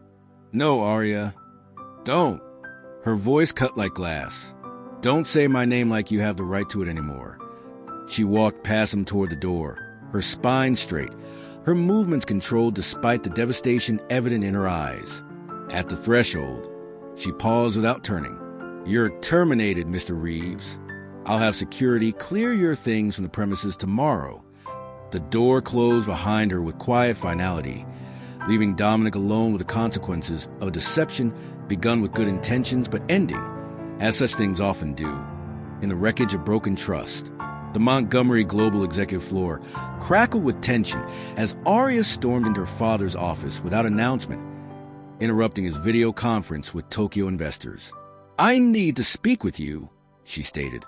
No, Aria, don't. Her voice cut like glass. Don't say my name like you have the right to it anymore. She walked past him toward the door, her spine straight, her movements controlled despite the devastation evident in her eyes. At the threshold, she paused without turning. You're terminated, Mr. Reeves. I'll have security clear your things from the premises tomorrow. The door closed behind her with quiet finality, leaving Dominic alone with the consequences of a deception begun with good intentions but ending, as such things often do, in the wreckage of broken trust. The Montgomery Global executive floor crackled with tension as Aria stormed into her father's office without announcement, interrupting his video conference with Tokyo investors. I need to speak with you, she stated,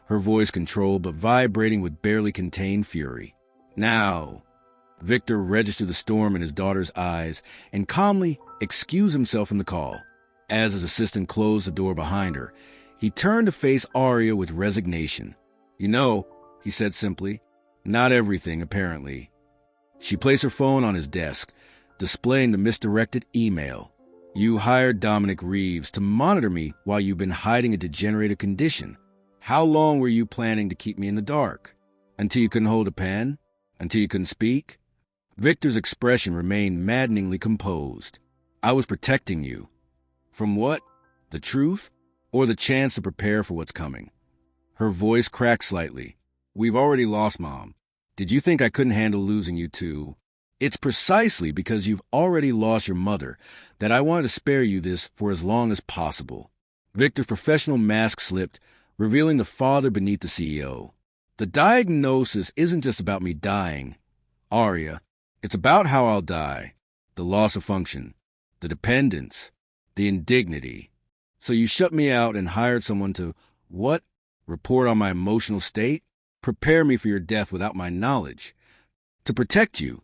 her voice controlled but vibrating with barely contained fury. Now. Victor registered the storm in his daughter's eyes and calmly excused himself from the call. As his assistant closed the door behind her, he turned to face Aria with resignation. You know, he said simply, not everything, apparently. She placed her phone on his desk, displaying the misdirected email. You hired Dominic Reeves to monitor me while you've been hiding a degenerative condition. How long were you planning to keep me in the dark? Until you couldn't hold a pen? Until you couldn't speak? Victor's expression remained maddeningly composed. I was protecting you. From what? The truth? Or the chance to prepare for what's coming? Her voice cracked slightly. We've already lost Mom. Did you think I couldn't handle losing you too? It's precisely because you've already lost your mother that I wanted to spare you this for as long as possible. Victor's professional mask slipped, revealing the father beneath the CEO. The diagnosis isn't just about me dying, Aria. It's about how I'll die. The loss of function, the dependence, the indignity. So you shut me out and hired someone to, what? Report on my emotional state? Prepare me for your death without my knowledge. To protect you,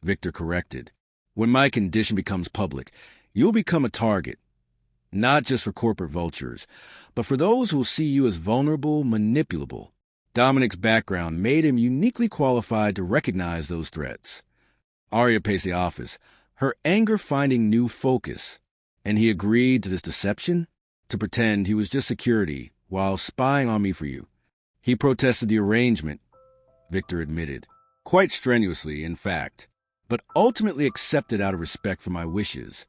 Victor corrected. When my condition becomes public, you'll become a target. Not just for corporate vultures, but for those who will see you as vulnerable, manipulable. Dominic's background made him uniquely qualified to recognize those threats. Aria paced the office, her anger finding new focus. And he agreed to this deception? To pretend he was just security while spying on me for you. He protested the arrangement, Victor admitted. Quite strenuously, in fact. But ultimately accepted out of respect for my wishes.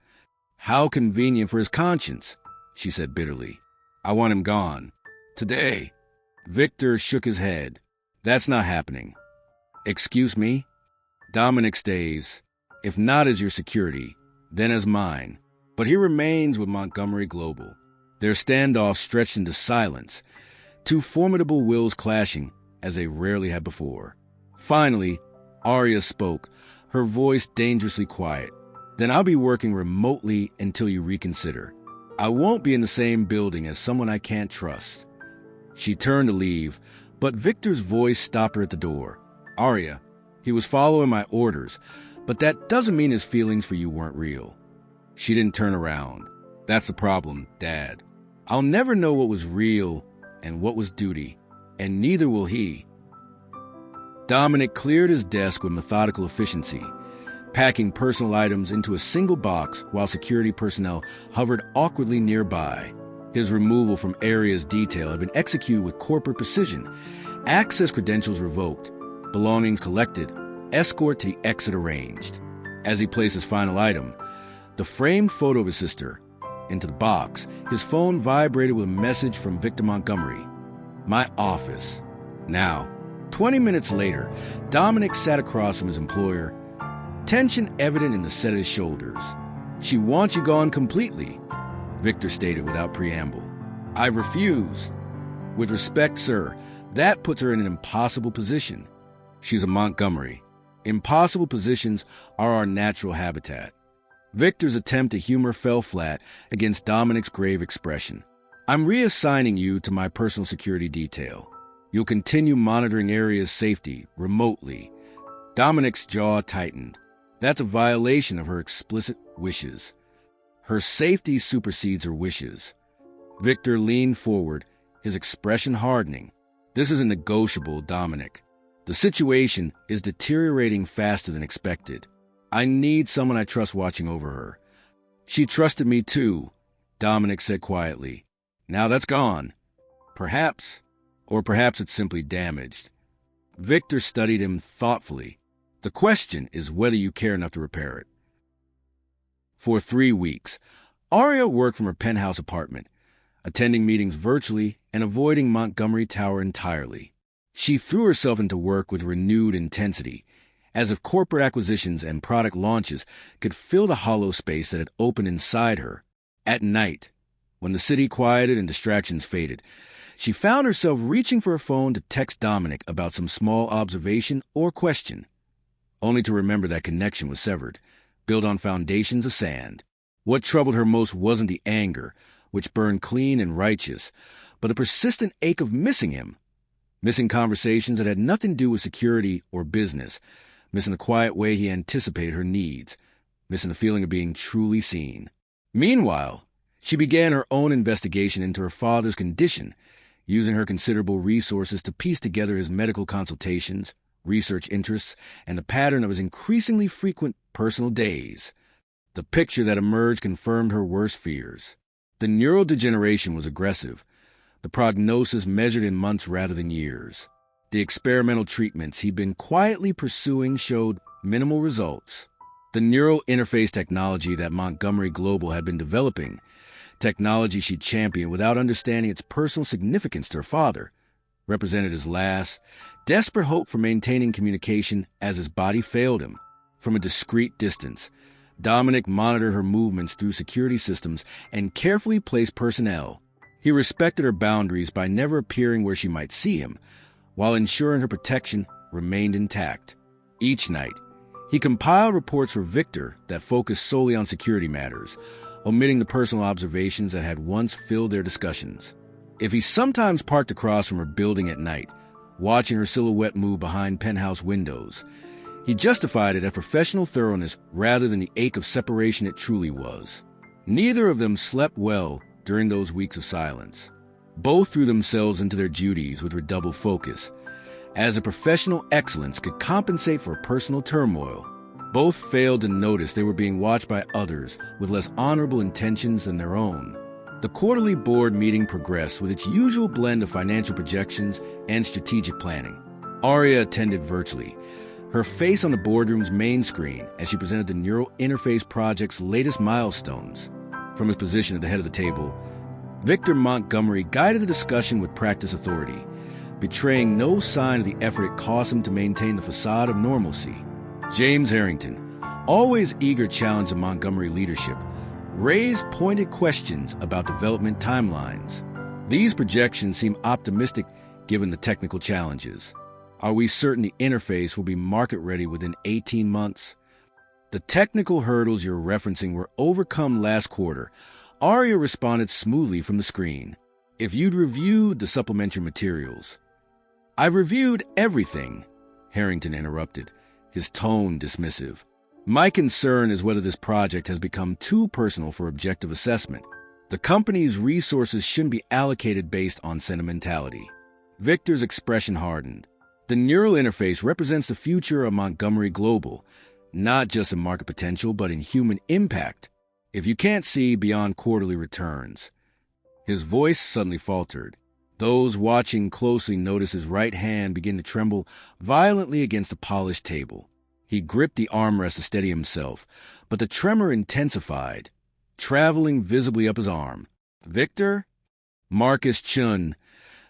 How convenient for his conscience, she said bitterly. I want him gone. Today. Victor shook his head. That's not happening. Excuse me? Dominic stays, if not as your security, then as mine. But he remains with Montgomery Global. Their standoff stretched into silence, two formidable wills clashing as they rarely had before. Finally, Aria spoke, her voice dangerously quiet. Then I'll be working remotely until you reconsider. I won't be in the same building as someone I can't trust. She turned to leave, but Victor's voice stopped her at the door. Aria, he was following my orders, but that doesn't mean his feelings for you weren't real. She didn't turn around. That's the problem, Dad. I'll never know what was real and what was duty, and neither will he. Dominic cleared his desk with methodical efficiency, packing personal items into a single box while security personnel hovered awkwardly nearby. His removal from Aria's detail had been executed with corporate precision, access credentials revoked, belongings collected, escort to the exit arranged. As he placed his final item, the framed photo of his sister, into the box, his phone vibrated with a message from Victor Montgomery. My office. Now, 20 minutes later, Dominic sat across from his employer, tension evident in the set of his shoulders. She wants you gone completely, Victor stated without preamble. I refuse. With respect, sir, that puts her in an impossible position. She's a Montgomery. Impossible positions are our natural habitat. Victor's attempt to humor fell flat against Dominic's grave expression. I'm reassigning you to my personal security detail. You'll continue monitoring Aria's safety remotely. Dominic's jaw tightened. That's a violation of her explicit wishes. Her safety supersedes her wishes. Victor leaned forward, his expression hardening. This isn't negotiable, Dominic. The situation is deteriorating faster than expected. I need someone I trust watching over her. She trusted me too, Dominic said quietly. Now that's gone. Perhaps, or perhaps it's simply damaged. Victor studied him thoughtfully. The question is whether you care enough to repair it. For 3 weeks, Aria worked from her penthouse apartment, attending meetings virtually and avoiding Montgomery Tower entirely. She threw herself into work with renewed intensity, as if corporate acquisitions and product launches could fill the hollow space that had opened inside her. At night, when the city quieted and distractions faded, she found herself reaching for her phone to text Dominic about some small observation or question, only to remember that connection was severed, built on foundations of sand. What troubled her most wasn't the anger, which burned clean and righteous, but a persistent ache of missing him, missing conversations that had nothing to do with security or business, missing the quiet way he anticipated her needs, missing the feeling of being truly seen. Meanwhile, she began her own investigation into her father's condition, using her considerable resources to piece together his medical consultations, research interests, and the pattern of his increasingly frequent personal days. The picture that emerged confirmed her worst fears. The neurodegeneration was aggressive, the prognosis measured in months rather than years. The experimental treatments he'd been quietly pursuing showed minimal results. The neural interface technology that Montgomery Global had been developing, technology she championed without understanding its personal significance to her father, represented his last, desperate hope for maintaining communication as his body failed him. From a discreet distance, Dominic monitored her movements through security systems and carefully placed personnel. He respected her boundaries by never appearing where she might see him, while ensuring her protection remained intact. Each night, he compiled reports for Victor that focused solely on security matters, omitting the personal observations that had once filled their discussions. If he sometimes parked across from her building at night, watching her silhouette move behind penthouse windows, he justified it as professional thoroughness rather than the ache of separation it truly was. Neither of them slept well during those weeks of silence. Both threw themselves into their duties with redoubled focus, as a professional excellence could compensate for personal turmoil. Both failed to notice they were being watched by others with less honorable intentions than their own. The quarterly board meeting progressed with its usual blend of financial projections and strategic planning. Aria attended virtually, her face on the boardroom's main screen as she presented the neural interface project's latest milestones. From his position at the head of the table, Victor Montgomery guided the discussion with practice authority, betraying no sign of the effort it cost him to maintain the facade of normalcy. James Harrington, always eager to challenge the Montgomery leadership, raised pointed questions about development timelines. These projections seem optimistic given the technical challenges. Are we certain the interface will be market-ready within 18 months? The technical hurdles you're referencing were overcome last quarter. Aria responded smoothly from the screen. If you'd reviewed the supplementary materials. I've reviewed everything, Harrington interrupted, his tone dismissive. My concern is whether this project has become too personal for objective assessment. The company's resources shouldn't be allocated based on sentimentality. Victor's expression hardened. The neural interface represents the future of Montgomery Global, not just in market potential, but in human impact. If you can't see beyond quarterly returns. His voice suddenly faltered. Those watching closely noticed his right hand begin to tremble violently against the polished table. He gripped the armrest to steady himself, but the tremor intensified, traveling visibly up his arm. Victor? Marcus Chun,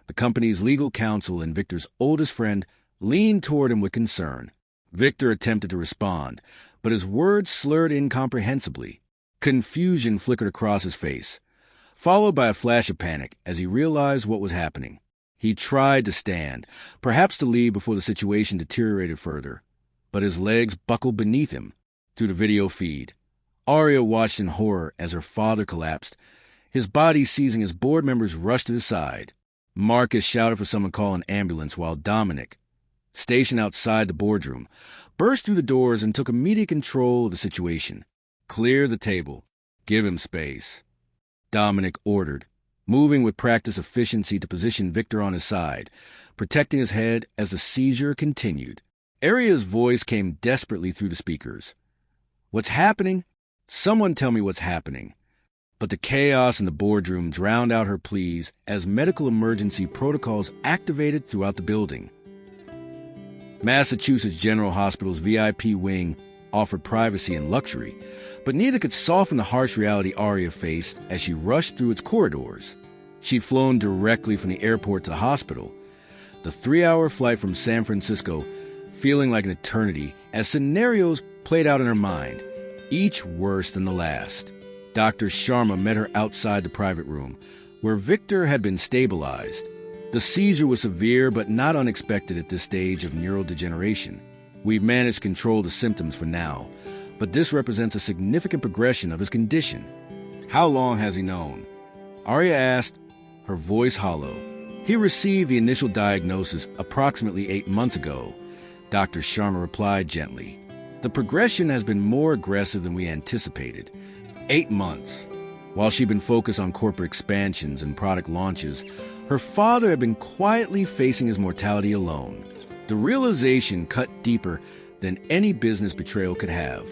the company's legal counsel and Victor's oldest friend, leaned toward him with concern. Victor attempted to respond, but his words slurred incomprehensibly. Confusion flickered across his face, followed by a flash of panic as he realized what was happening. He tried to stand, perhaps to leave before the situation deteriorated further, but his legs buckled beneath him. Through the video feed, Aria watched in horror as her father collapsed, His body seizing as board members rushed to his side. Marcus shouted for someone to call an ambulance while Dominic, stationed outside the boardroom, burst through the doors and took immediate control of the situation. "Clear the table. Give him space," Dominic ordered, moving with practiced efficiency to position Victor on his side, protecting his head as the seizure continued. Aria's voice came desperately through the speakers. "What's happening? Someone tell me what's happening." But the chaos in the boardroom drowned out her pleas as medical emergency protocols activated throughout the building. Massachusetts General Hospital's VIP wing offered privacy and luxury, but neither could soften the harsh reality Aria faced as she rushed through its corridors. She'd flown directly from the airport to the hospital, the 3-hour flight from San Francisco feeling like an eternity as scenarios played out in her mind, each worse than the last. Dr. Sharma met her outside the private room, where Victor had been stabilized. The seizure was severe but not unexpected at this stage of neurodegeneration. We've managed to control the symptoms for now, but this represents a significant progression of his condition. "How long has he known?" Aria asked, her voice hollow. "He received the initial diagnosis approximately 8 months ago," Dr. Sharma replied gently. "The progression has been more aggressive than we anticipated. 8 months. While she'd been focused on corporate expansions and product launches, her father had been quietly facing his mortality alone. The realization cut deeper than any business betrayal could have.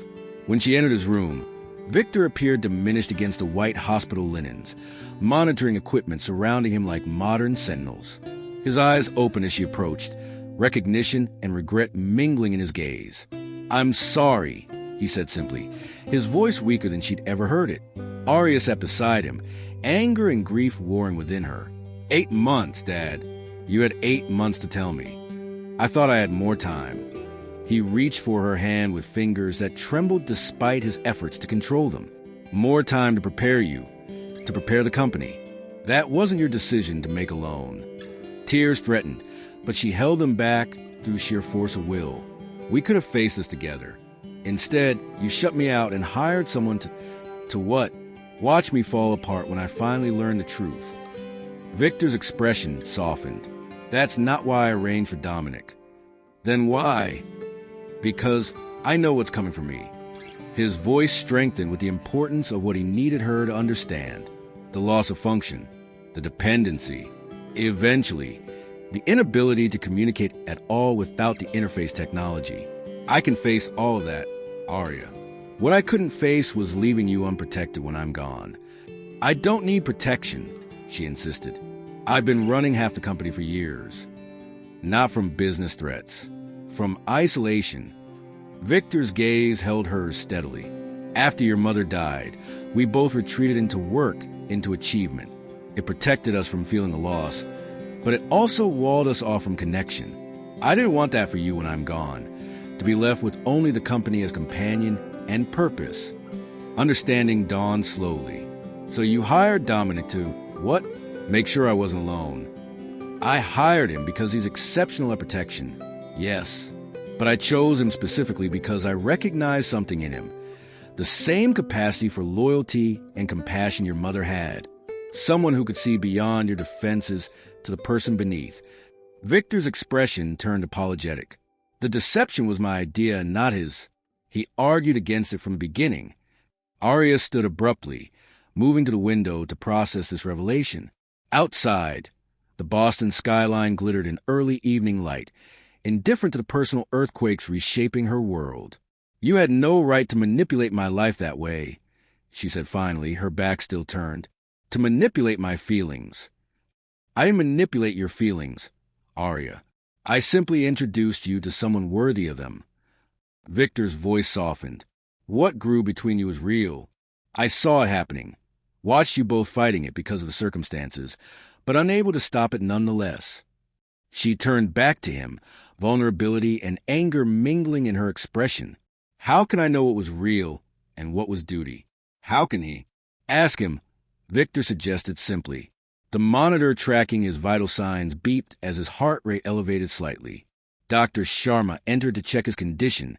When she entered his room, Victor appeared diminished against the white hospital linens, monitoring equipment surrounding him like modern sentinels. His eyes opened as she approached, recognition and regret mingling in his gaze. "I'm sorry," he said simply, his voice weaker than she'd ever heard it. Aria sat beside him, anger and grief warring within her. 8 months, Dad. You had 8 months to tell me. I thought I had more time." He reached for her hand with fingers that trembled despite his efforts to control them. "More time to prepare you, to prepare the company. That wasn't your decision to make alone." Tears threatened, but she held them back through sheer force of will. "We could have faced this together. Instead, you shut me out and hired someone to what? Watch me fall apart when I finally learned the truth." Victor's expression softened. "That's not why I arranged for Dominic." "Then why?" "Because I know what's coming for me." His voice strengthened with the importance of what he needed her to understand. The loss of function, the dependency, eventually, the inability to communicate at all without the interface technology. "I can face all of that, Aria. What I couldn't face was leaving you unprotected when I'm gone." "I don't need protection," she insisted. "I've been running half the company for years." "Not from business threats. From isolation." Victor's gaze held hers steadily. "After your mother died, we both retreated into work, into achievement. It protected us from feeling the loss, but it also walled us off from connection. I didn't want that for you when I'm gone, to be left with only the company as companion and purpose." Understanding dawned slowly. "So you hired Dominic to, what? Make sure I wasn't alone." "I hired him because he's exceptional at protection. Yes. But I chose him specifically because I recognized something in him. The same capacity for loyalty and compassion your mother had. Someone who could see beyond your defenses to the person beneath." Victor's expression turned apologetic. "The deception was my idea and not his. He argued against it from the beginning." Aria stood abruptly, moving to the window to process this revelation. Outside, the Boston skyline glittered in early evening light, indifferent to the personal earthquakes reshaping her world. "You had no right to manipulate my life that way," she said finally, her back still turned. "To manipulate my feelings." "I didn't manipulate your feelings, Aria. I simply introduced you to someone worthy of them." Victor's voice softened. "What grew between you was real. I saw it happening, watched you both fighting it because of the circumstances, but unable to stop it nonetheless." She turned back to him, vulnerability and anger mingling in her expression. "How can I know what was real and what was duty? How can he?" "Ask him," Victor suggested simply. The monitor tracking his vital signs beeped as his heart rate elevated slightly. Dr. Sharma entered to check his condition,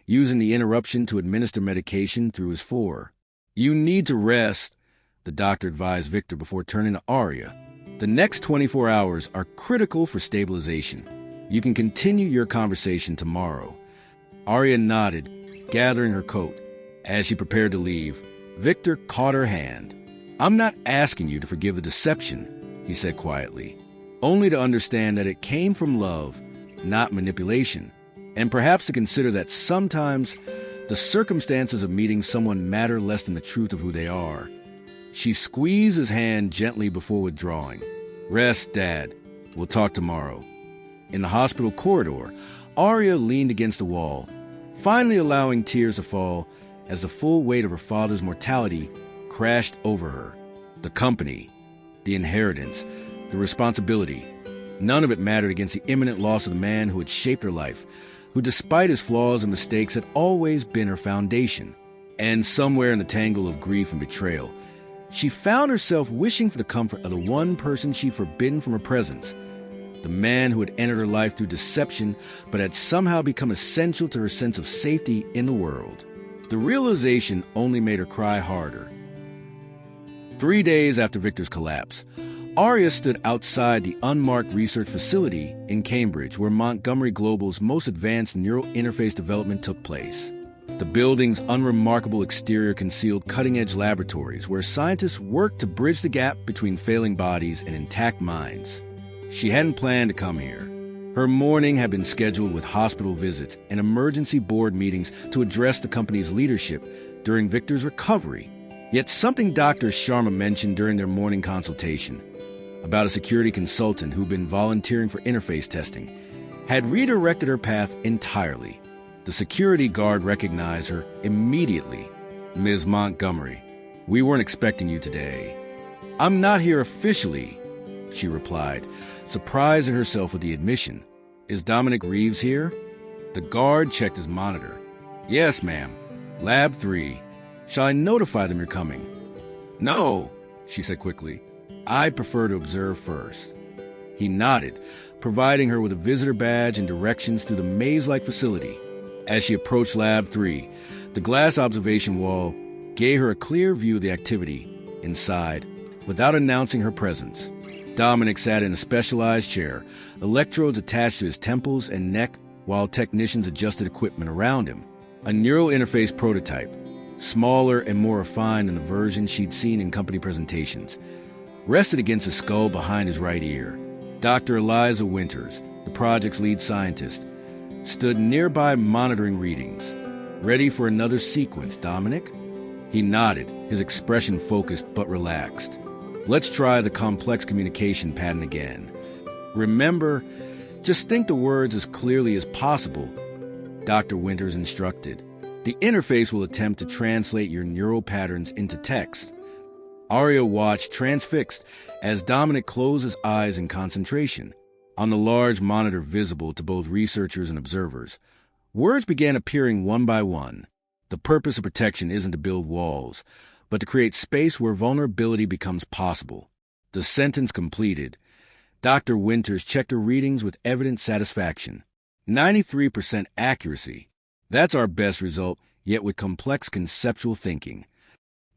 using the interruption to administer medication through his fore. "You need to rest," the doctor advised Victor before turning to Aria. "The next 24 hours are critical for stabilization. You can continue your conversation tomorrow." Aria nodded, gathering her coat. As she prepared to leave, Victor caught her hand. "I'm not asking you to forgive the deception," he said quietly, "only to understand that it came from love, not manipulation, and perhaps to consider that sometimes the circumstances of meeting someone matter less than the truth of who they are." She squeezed his hand gently before withdrawing. "Rest, Dad. We'll talk tomorrow." In the hospital corridor, Aria leaned against the wall, finally allowing tears to fall as the full weight of her father's mortality crashed over her. The company, the inheritance, the responsibility, none of it mattered against the imminent loss of the man who had shaped her life, who despite his flaws and mistakes had always been her foundation. And somewhere in the tangle of grief and betrayal, she found herself wishing for the comfort of the one person she'd forbidden from her presence, the man who had entered her life through deception but had somehow become essential to her sense of safety in the world. The realization only made her cry harder. 3 days after Victor's collapse, Aria stood outside the unmarked research facility in Cambridge where Montgomery Global's most advanced neural interface development took place. The building's unremarkable exterior concealed cutting-edge laboratories where scientists worked to bridge the gap between failing bodies and intact minds. She hadn't planned to come here. Her morning had been scheduled with hospital visits and emergency board meetings to address the company's leadership during Victor's recovery. Yet something Dr. Sharma mentioned during their morning consultation about a security consultant who'd been volunteering for interface testing had redirected her path entirely. The security guard recognized her immediately. "Ms. Montgomery, we weren't expecting you today." "I'm not here officially," she replied, surprising herself with the admission. "Is Dominic Reeves here?" The guard checked his monitor. "Yes, ma'am. Lab 3. Shall I notify them you're coming?" "No," she said quickly. "I prefer to observe first." He nodded, providing her with a visitor badge and directions through the maze-like facility. As she approached Lab 3, the glass observation wall gave her a clear view of the activity inside without announcing her presence. Dominic sat in a specialized chair, electrodes attached to his temples and neck while technicians adjusted equipment around him. A neural interface prototype, smaller and more refined than the version she'd seen in company presentations, rested against the skull behind his right ear. Dr. Eliza Winters, the project's lead scientist, stood nearby monitoring readings. "Ready for another sequence, Dominic?" He nodded, his expression focused but relaxed. "Let's try the complex communication pattern again. Remember, just think the words as clearly as possible," Dr. Winters instructed. "The interface will attempt to translate your neural patterns into text." Aria watched transfixed as Dominic closed his eyes in concentration. On the large monitor visible to both researchers and observers, words began appearing one by one. The purpose of protection isn't to build walls, but to create space where vulnerability becomes possible. The sentence completed, Dr. Winters checked her readings with evident satisfaction. 93% accuracy. That's our best result, yet with complex conceptual thinking.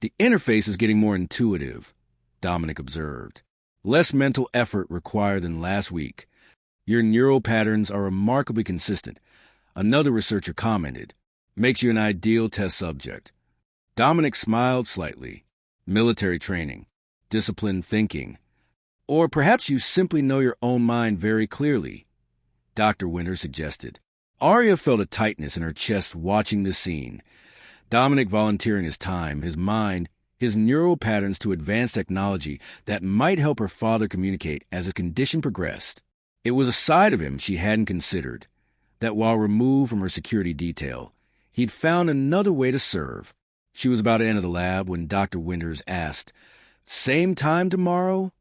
"The interface is getting more intuitive," Dominic observed. "Less mental effort required than last week. Your neural patterns are remarkably consistent," another researcher commented. "Makes you an ideal test subject." Dominic smiled slightly. "Military training, disciplined thinking. Or perhaps you simply know your own mind very clearly," Dr. Winter suggested. Aria felt a tightness in her chest watching the scene. Dominic volunteering his time, his mind, his neural patterns to advanced technology that might help her father communicate as his condition progressed. It was a side of him she hadn't considered, that while removed from her security detail, he'd found another way to serve. She was about to enter the lab when Dr. Winters asked, "Same time tomorrow?"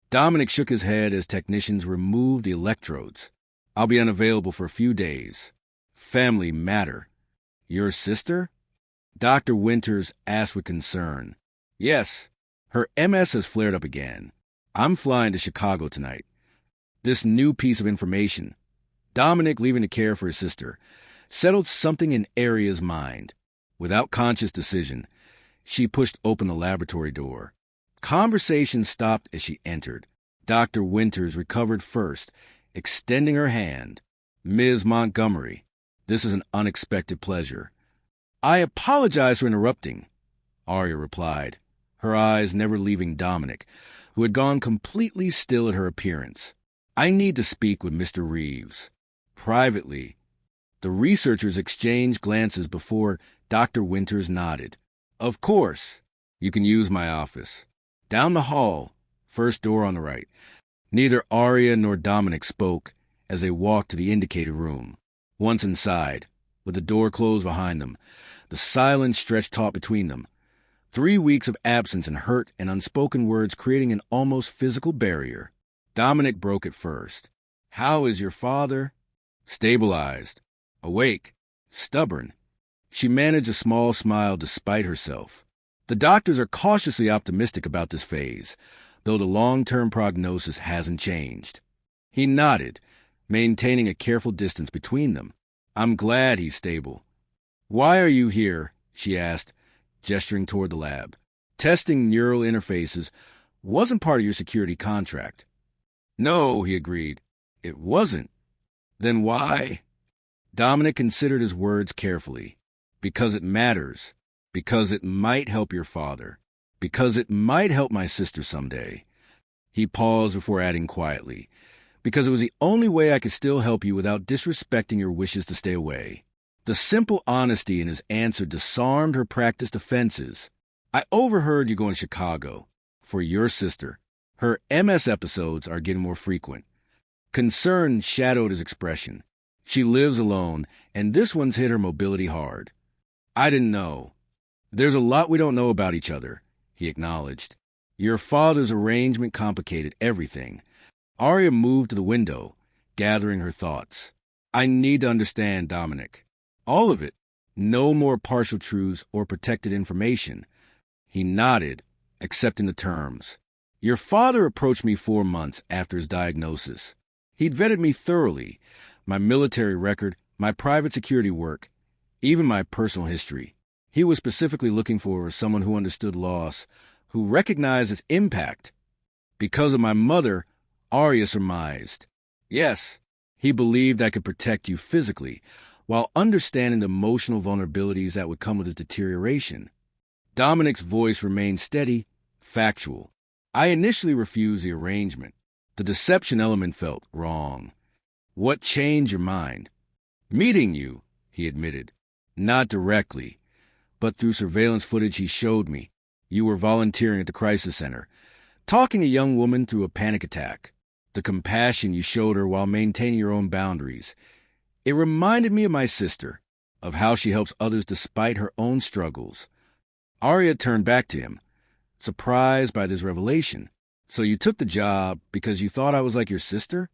Dominic shook his head as technicians removed the electrodes. "I'll be unavailable for a few days. Family matter." "Your sister?" Dr. Winters asked with concern. "Yes, her MS has flared up again. I'm flying to Chicago tonight." This new piece of information, Dominic leaving to care for his sister, settled something in Aria's mind. Without conscious decision, she pushed open the laboratory door. Conversation stopped as she entered. Dr. Winters recovered first, extending her hand. "Ms. Montgomery, this is an unexpected pleasure." "I apologize for interrupting," Aria replied, her eyes never leaving Dominic, who had gone completely still at her appearance. "I need to speak with Mr. Reeves." Privately, the researchers exchanged glances before Dr. Winters nodded. "Of course. You can use my office. Down the hall, first door on the right." Neither Aria nor Dominic spoke as they walked to the indicated room. Once inside, with the door closed behind them, the silence stretched taut between them. 3 weeks of absence and hurt and unspoken words creating an almost physical barrier. Dominic broke it first. "How is your father?" "Stabilized. Awake. Stubborn." She managed a small smile despite herself. "The doctors are cautiously optimistic about this phase, though the long-term prognosis hasn't changed." He nodded, maintaining a careful distance between them. "I'm glad he's stable." "Why are you here?" she asked, gesturing toward the lab. "Testing neural interfaces wasn't part of your security contract." "No," he agreed. "It wasn't." "Then why?" Dominic considered his words carefully. "Because it matters. Because it might help your father. Because it might help my sister someday." He paused before adding quietly, "Because it was the only way I could still help you without disrespecting your wishes to stay away." The simple honesty in his answer disarmed her practiced defenses. "I overheard you going to Chicago. For your sister. Her MS episodes are getting more frequent." Concern shadowed his expression. "She lives alone, and this one's hit her mobility hard." "I didn't know." "There's a lot we don't know about each other," he acknowledged. "Your father's arrangement complicated everything." Aria moved to the window, gathering her thoughts. "I need to understand, Dominic. All of it. No more partial truths or protected information." He nodded, accepting the terms. "Your father approached me 4 months after his diagnosis. He'd vetted me thoroughly, my military record, my private security work, even my personal history. He was specifically looking for someone who understood loss, who recognized its impact. Because of my mother," Aria surmised. "Yes, he believed I could protect you physically, while understanding the emotional vulnerabilities that would come with his deterioration." Dominic's voice remained steady, factual. "I initially refused the arrangement. The deception element felt wrong." "What changed your mind?" "Meeting you," he admitted. "Not directly, but through surveillance footage he showed me. You were volunteering at the crisis center, talking a young woman through a panic attack. The compassion you showed her while maintaining your own boundaries. It reminded me of my sister, of how she helps others despite her own struggles." Aria turned back to him, surprised by this revelation. "So you took the job because you thought I was like your sister?"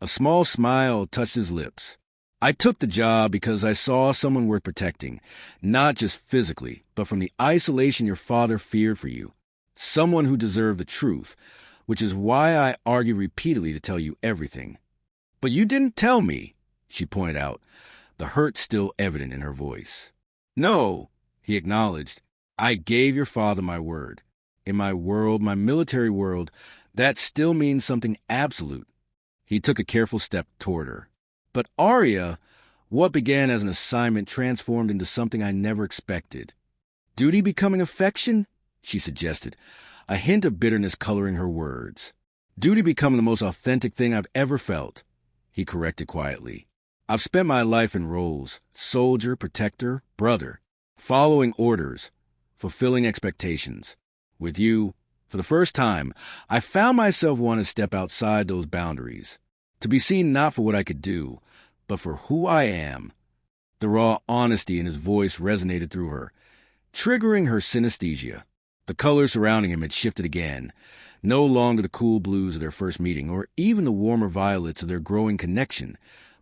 A small smile touched his lips. "I took the job because I saw someone worth protecting, not just physically, but from the isolation your father feared for you. Someone who deserved the truth, which is why I argue repeatedly to tell you everything." "But you didn't tell me," she pointed out, the hurt still evident in her voice. "No," he acknowledged. "I gave your father my word. In my world, my military world, that still means something absolute." He took a careful step toward her. "But Aria, what began as an assignment transformed into something I never expected." "Duty becoming affection?" she suggested, a hint of bitterness coloring her words. "Duty becoming the most authentic thing I've ever felt," he corrected quietly. "I've spent my life in roles: soldier, protector, brother, following orders, fulfilling expectations. With you, for the first time, I found myself wanting to step outside those boundaries, to be seen not for what I could do, but for who I am." The raw honesty in his voice resonated through her, triggering her synesthesia. The colors surrounding him had shifted again, no longer the cool blues of their first meeting, or even the warmer violets of their growing connection,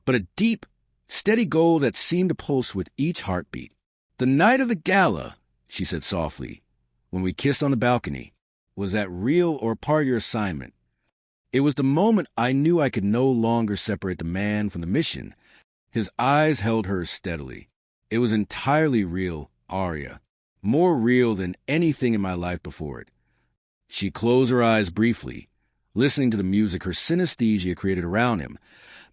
but a deep, steady gold that seemed to pulse with each heartbeat. "The night of the gala," she said softly, "when we kissed on the balcony, was that real or part of your assignment?" It was the moment I knew I could no longer separate the man from the mission. His eyes held hers steadily. "It was entirely real, Aria. More real than anything in my life before it. She closed her eyes briefly, listening to the music her synesthesia created around him.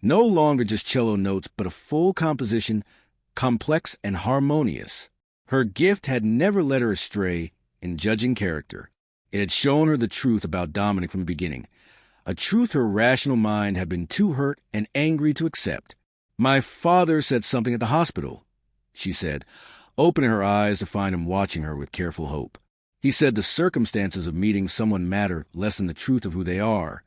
No longer just cello notes, but a full composition, complex and harmonious. Her gift had never led her astray in judging character. It had shown her the truth about Dominic from the beginning, a truth her rational mind had been too hurt and angry to accept. "My father said something at the hospital," she said, opening her eyes to find him watching her with careful hope. "He said the circumstances of meeting someone matter less than the truth of who they are."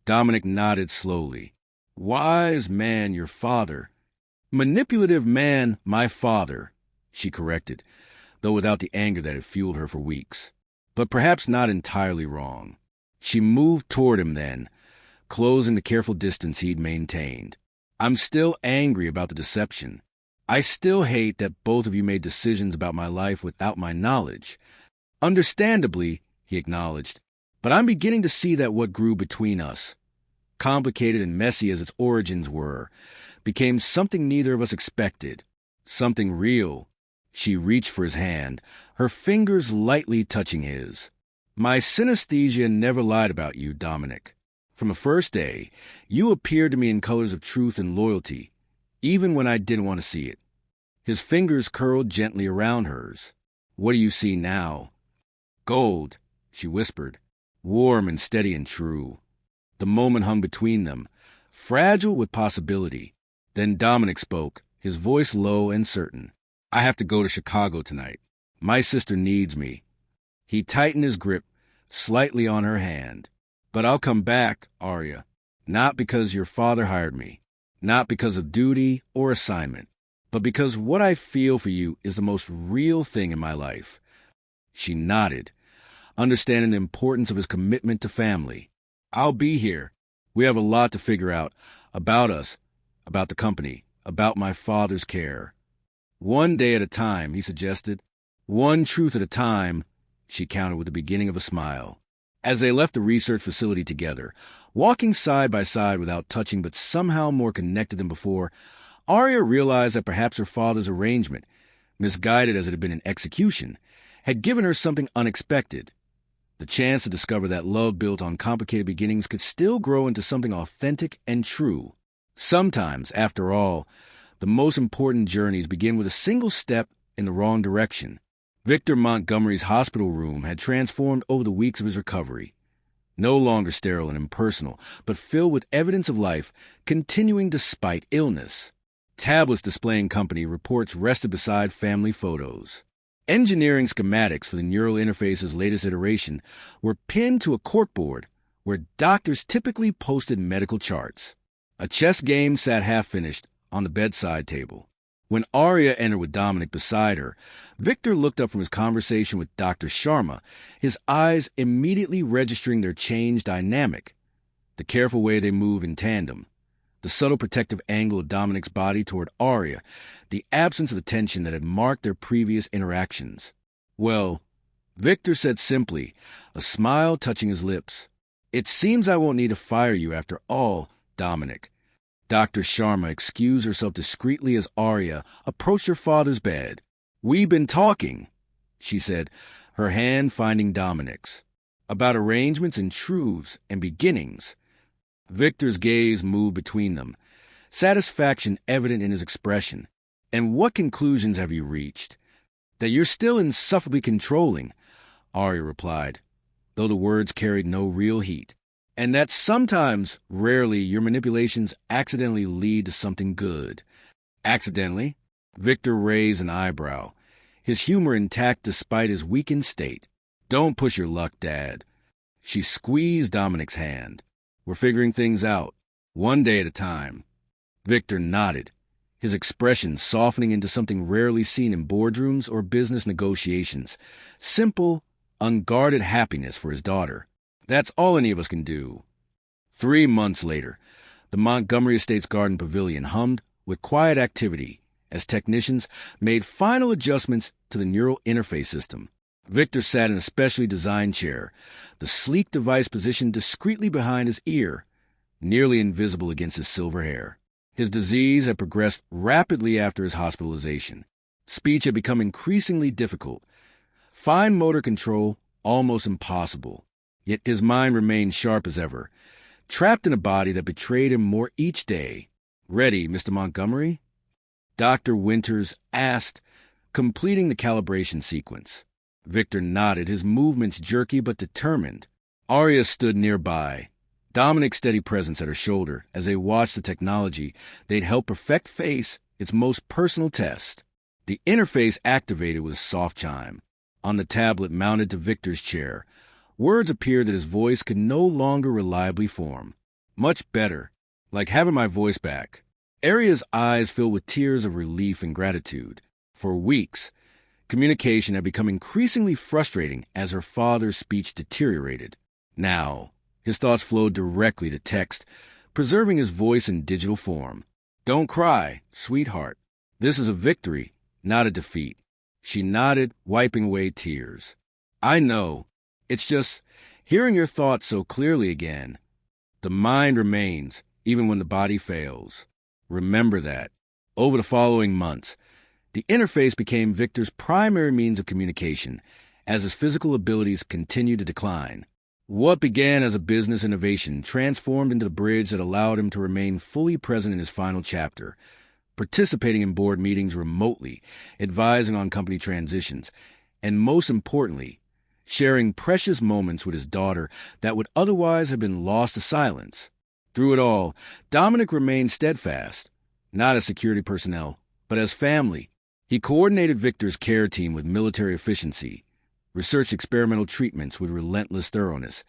Dominic nodded slowly. "Wise man, your father." "Manipulative man, my father," she corrected, though without the anger that had fueled her for weeks. But perhaps not entirely wrong. She moved toward him then, closing the careful distance he'd maintained. "I'm still angry about the deception. I still hate that both of you made decisions about my life without my knowledge." "Understandably," he acknowledged, "but I'm beginning to see that what grew between us, complicated and messy as its origins were, became something neither of us expected. Something real." She reached for his hand, her fingers lightly touching his. "My synesthesia never lied about you, Dominic. From the first day, you appeared to me in colors of truth and loyalty, even when I didn't want to see it." His fingers curled gently around hers. "What do you see now?" "Gold," she whispered, "warm and steady and true." The moment hung between them, fragile with possibility. Then Dominic spoke, his voice low and certain. "I have to go to Chicago tonight. My sister needs me." He tightened his grip slightly on her hand. "But I'll come back, Aria. Not because your father hired me, not because of duty or assignment, but because what I feel for you is the most real thing in my life." She nodded, understanding the importance of his commitment to family. "I'll be here. We have a lot to figure out, about us, about the company, about my father's care." "One day at a time," he suggested. "One truth at a time," she countered with the beginning of a smile. As they left the research facility together, walking side by side without touching but somehow more connected than before, Aria realized that perhaps her father's arrangement, misguided as it had been in execution, had given her something unexpected. The chance to discover that love built on complicated beginnings could still grow into something authentic and true. Sometimes, after all, the most important journeys begin with a single step in the wrong direction. Victor Montgomery's hospital room had transformed over the weeks of his recovery. No longer sterile and impersonal, but filled with evidence of life continuing despite illness. Tablets displaying company reports rested beside family photos. Engineering schematics for the neural interface's latest iteration were pinned to a corkboard where doctors typically posted medical charts. A chess game sat half-finished on the bedside table. When Aria entered with Dominic beside her, Victor looked up from his conversation with Dr. Sharma, his eyes immediately registering their changed dynamic, the careful way they move in tandem, the subtle protective angle of Dominic's body toward Aria, the absence of the tension that had marked their previous interactions. "Well," Victor said simply, a smile touching his lips, "it seems I won't need to fire you after all, Dominic." Dr. Sharma excused herself discreetly as Aria approached her father's bed. "We've been talking," she said, her hand finding Dominic's, "about arrangements and truths and beginnings." Victor's gaze moved between them, satisfaction evident in his expression. "And what conclusions have you reached?" "That you're still insufferably controlling," Aria replied, though the words carried no real heat. "And that sometimes, rarely, your manipulations accidentally lead to something good." "Accidentally?" Victor raised an eyebrow, his humor intact despite his weakened state. "Don't push your luck, Dad." She squeezed Dominic's hand. "We're figuring things out, one day at a time." Victor nodded, his expression softening into something rarely seen in boardrooms or business negotiations. Simple, unguarded happiness for his daughter. That's all any of us can do. 3 months later, the Montgomery Estates Garden Pavilion hummed with quiet activity as technicians made final adjustments to the neural interface system. Victor sat in a specially designed chair, the sleek device positioned discreetly behind his ear, nearly invisible against his silver hair. His disease had progressed rapidly after his hospitalization. Speech had become increasingly difficult. Fine motor control almost impossible. Yet his mind remained sharp as ever, trapped in a body that betrayed him more each day. "Ready, Mr. Montgomery?" Dr. Winters asked, completing the calibration sequence. Victor nodded, his movements jerky but determined. Aria stood nearby, Dominic's steady presence at her shoulder as they watched the technology they'd helped perfect face its most personal test. The interface activated with a soft chime. On the tablet mounted to Victor's chair, words appeared that his voice could no longer reliably form. "Much better. Like having my voice back." Aria's eyes filled with tears of relief and gratitude. For weeks, communication had become increasingly frustrating as her father's speech deteriorated. Now, his thoughts flowed directly to text, preserving his voice in digital form. "Don't cry, sweetheart. This is a victory, not a defeat." She nodded, wiping away tears. "I know. It's just hearing your thoughts so clearly again. The mind remains, even when the body fails. Remember that." Over the following months, the interface became Victor's primary means of communication as his physical abilities continued to decline. What began as a business innovation transformed into the bridge that allowed him to remain fully present in his final chapter, participating in board meetings remotely, advising on company transitions, and most importantly, sharing precious moments with his daughter that would otherwise have been lost to silence. Through it all, Dominic remained steadfast, not as security personnel, but as family. He coordinated Victor's care team with military efficiency, researched experimental treatments with relentless thoroughness,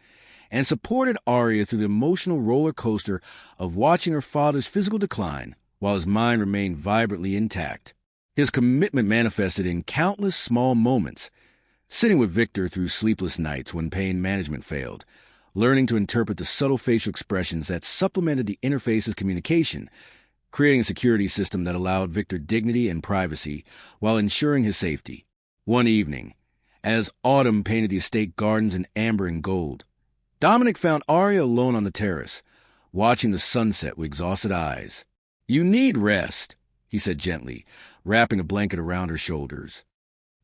and supported Aria through the emotional roller coaster of watching her father's physical decline while his mind remained vibrantly intact. His commitment manifested in countless small moments, sitting with Victor through sleepless nights when pain management failed, learning to interpret the subtle facial expressions that supplemented the interface's communication, creating a security system that allowed Victor dignity and privacy while ensuring his safety. One evening, as autumn painted the estate gardens in amber and gold, Dominic found Aria alone on the terrace, watching the sunset with exhausted eyes. "You need rest," he said gently, wrapping a blanket around her shoulders.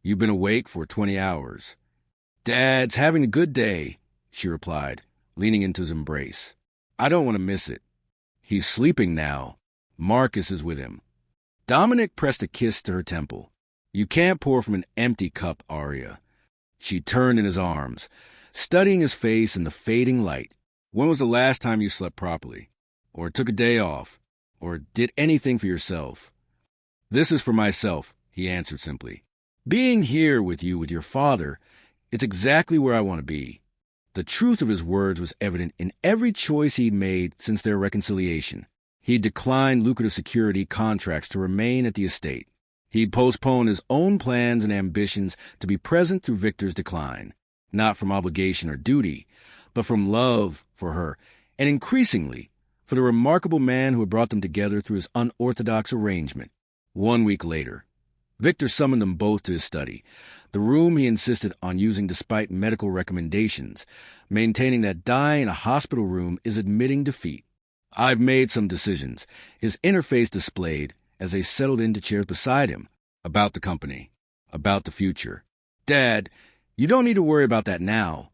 "You've been awake for 20 hours. "Dad's having a good day," she replied, leaning into his embrace. "I don't want to miss it." "He's sleeping now. Marcus is with him." Dominic pressed a kiss to her temple. "You can't pour from an empty cup, Aria." She turned in his arms, studying his face in the fading light. "When was the last time you slept properly? Or took a day off? Or did anything for yourself?" "This is for myself," he answered simply. "Being here with you with your father, it's exactly where I want to be." The truth of his words was evident in every choice he'd made since their reconciliation. He'd declined lucrative security contracts to remain at the estate. He'd postponed his own plans and ambitions to be present through Victor's decline, not from obligation or duty, but from love for her, and increasingly, for the remarkable man who had brought them together through his unorthodox arrangement. 1 week later, Victor summoned them both to his study, the room he insisted on using despite medical recommendations, maintaining that dying in a hospital room is admitting defeat. "I've made some decisions," his interface displayed as they settled into chairs beside him, "about the company, about the future." "Dad, you don't need to worry about that now,"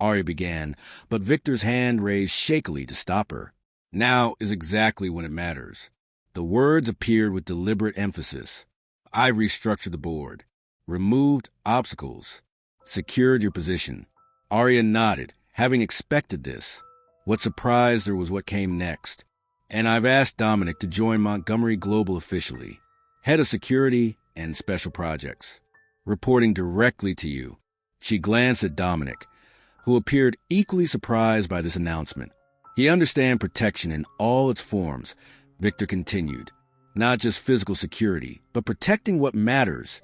Aria began, but Victor's hand raised shakily to stop her. "Now is exactly when it matters." The words appeared with deliberate emphasis. "I've restructured the board, removed obstacles, secured your position." Aria nodded, having expected this. What surprised her was what came next. "And I've asked Dominic to join Montgomery Global officially, head of security and special projects, reporting directly to you." She glanced at Dominic, who appeared equally surprised by this announcement. "He understands protection in all its forms," Victor continued. "Not just physical security, but protecting what matters.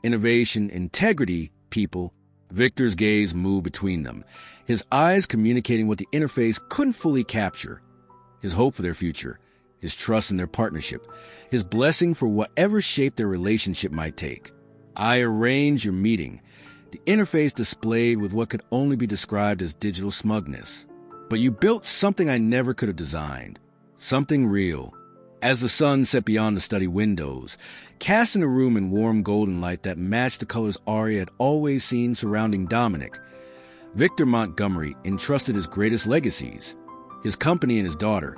Innovation, integrity, people." Victor's gaze moved between them, his eyes communicating what the interface couldn't fully capture. His hope for their future, his trust in their partnership, his blessing for whatever shape their relationship might take. "I arranged your meeting," the interface displayed with what could only be described as digital smugness. "But you built something I never could have designed. Something real." As the sun set beyond the study windows, casting the room in warm golden light that matched the colors Aria had always seen surrounding Dominic, Victor Montgomery entrusted his greatest legacies, his company and his daughter,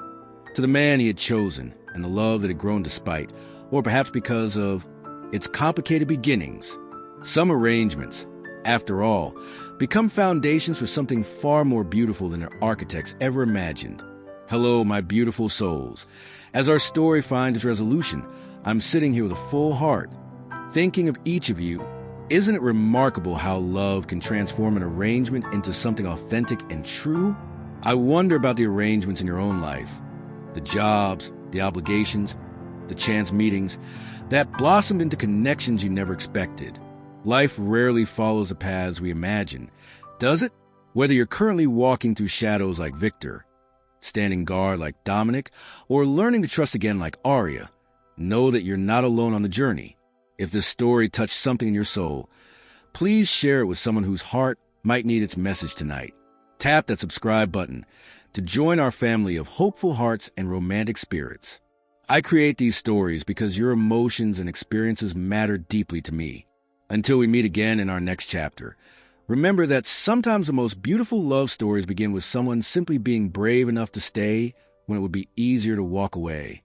to the man he had chosen and the love that had grown despite, or perhaps because of its complicated beginnings. Some arrangements, after all, become foundations for something far more beautiful than their architects ever imagined. Hello, my beautiful souls. As our story finds its resolution, I'm sitting here with a full heart, thinking of each of you. Isn't it remarkable how love can transform an arrangement into something authentic and true? I wonder about the arrangements in your own life, the jobs, the obligations, the chance meetings that blossomed into connections you never expected. Life rarely follows the paths we imagine, does it? Whether you're currently walking through shadows like Victor, standing guard like Dominic, or learning to trust again like Aria, know that you're not alone on the journey. If this story touched something in your soul, please share it with someone whose heart might need its message tonight. Tap that subscribe button to join our family of hopeful hearts and romantic spirits. I create these stories because your emotions and experiences matter deeply to me. Until we meet again in our next chapter, remember that sometimes the most beautiful love stories begin with someone simply being brave enough to stay when it would be easier to walk away.